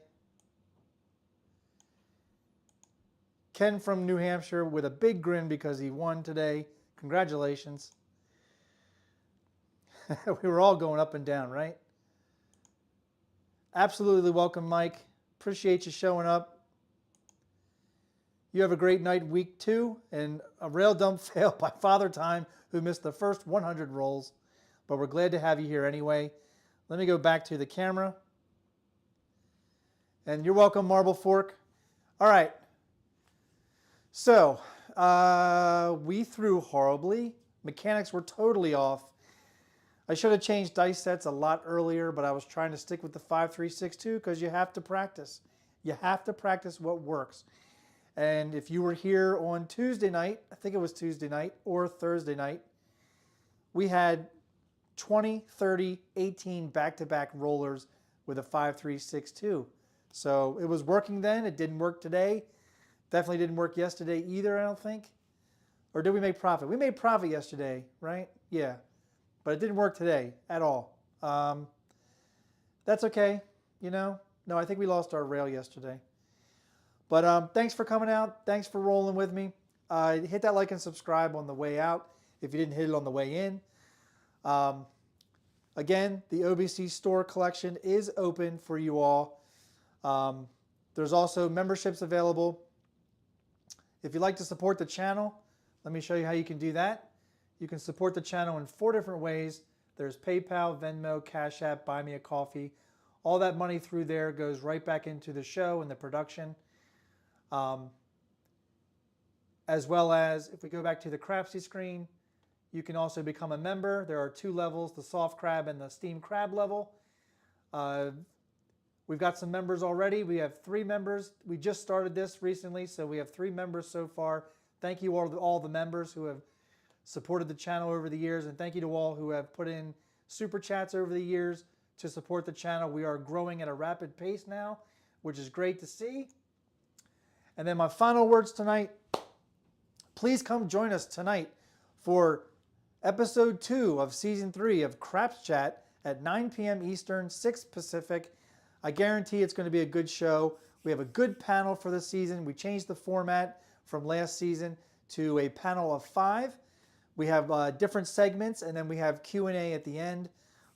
Ken from New Hampshire with a big grin because he won today. Congratulations. We were all going up and down, right? Absolutely welcome, Mike. Appreciate you showing up. You have a great night week 2, and a rail dump fail by Father Time, who missed the first 100 rolls. But we're glad to have you here anyway. Let me go back to the camera. And you're welcome, Marble Fork. All right. So, we threw horribly. Mechanics were totally off. I should have changed dice sets a lot earlier, but I was trying to stick with the 5-3-6-2 because you have to practice. You have to practice what works. And if you were here on Tuesday night, I think it was Tuesday night or Thursday night, we had 20, 30, 18 back-to-back rollers with a 5-3-6-2. So it was working then. It didn't work today. Definitely didn't work yesterday either, I don't think. Or did we make profit? We made profit yesterday, right? Yeah. But it didn't work today at all. That's okay, you know. No, I think we lost our rail yesterday. But thanks for coming out. Thanks for rolling with me. Hit that like and subscribe on the way out if you didn't hit it on the way in. Again, the OBC store collection is open for you all. There's also memberships available. If you'd like to support the channel, let me show you how you can do that. You can support the channel in 4 different ways. There's PayPal, Venmo, Cash App, Buy Me a Coffee. All that money through there goes right back into the show and the production. As well as, if we go back to the Crapsee screen, you can also become a member. There are 2 levels, the soft crab and the steam crab level. We've got some members already. We have 3 members. We just started this recently, so we have 3 members so far. Thank you all the members who have supported the channel over the years, and thank you to all who have put in super chats over the years to support the channel. We are growing at a rapid pace now, which is great to see. And then my final words tonight, please come join us tonight for Episode 2 of Season 3 of Craps Chat at 9 p.m. Eastern, 6 Pacific. I guarantee it's going to be a good show. We have a good panel for the season. We changed the format from last season to a panel of 5. We have different segments, and then we have Q&A at the end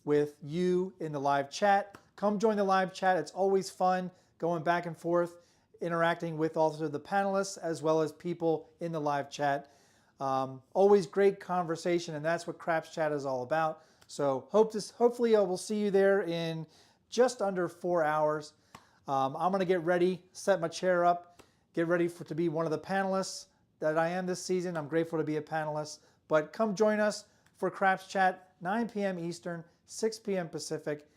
with you in the live chat. Come join the live chat. It's always fun going back and forth, interacting with also the panelists as well as people in the live chat. Always great conversation, and that's what Craps Chat is all about. So hopefully I will see you there in just under 4 hours. I'm going to get ready, set my chair up, get ready to be one of the panelists that I am this season. I'm grateful to be a panelist. But come join us for Craps Chat, 9 p.m. Eastern, 6 p.m. Pacific.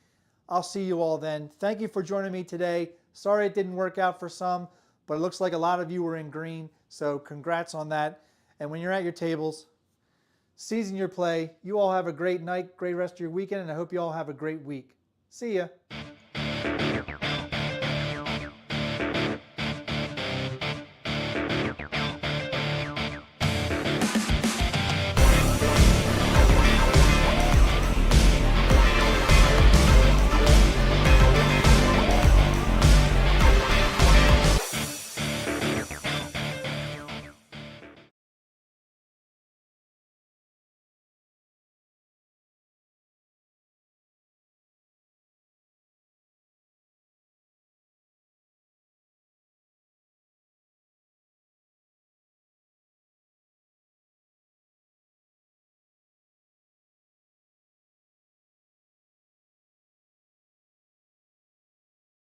I'll see you all then. Thank you for joining me today. Sorry it didn't work out for some, but it looks like a lot of you were in green, so congrats on that. And when you're at your tables, season your play. You all have a great night, great rest of your weekend, and I hope you all have a great week. See ya.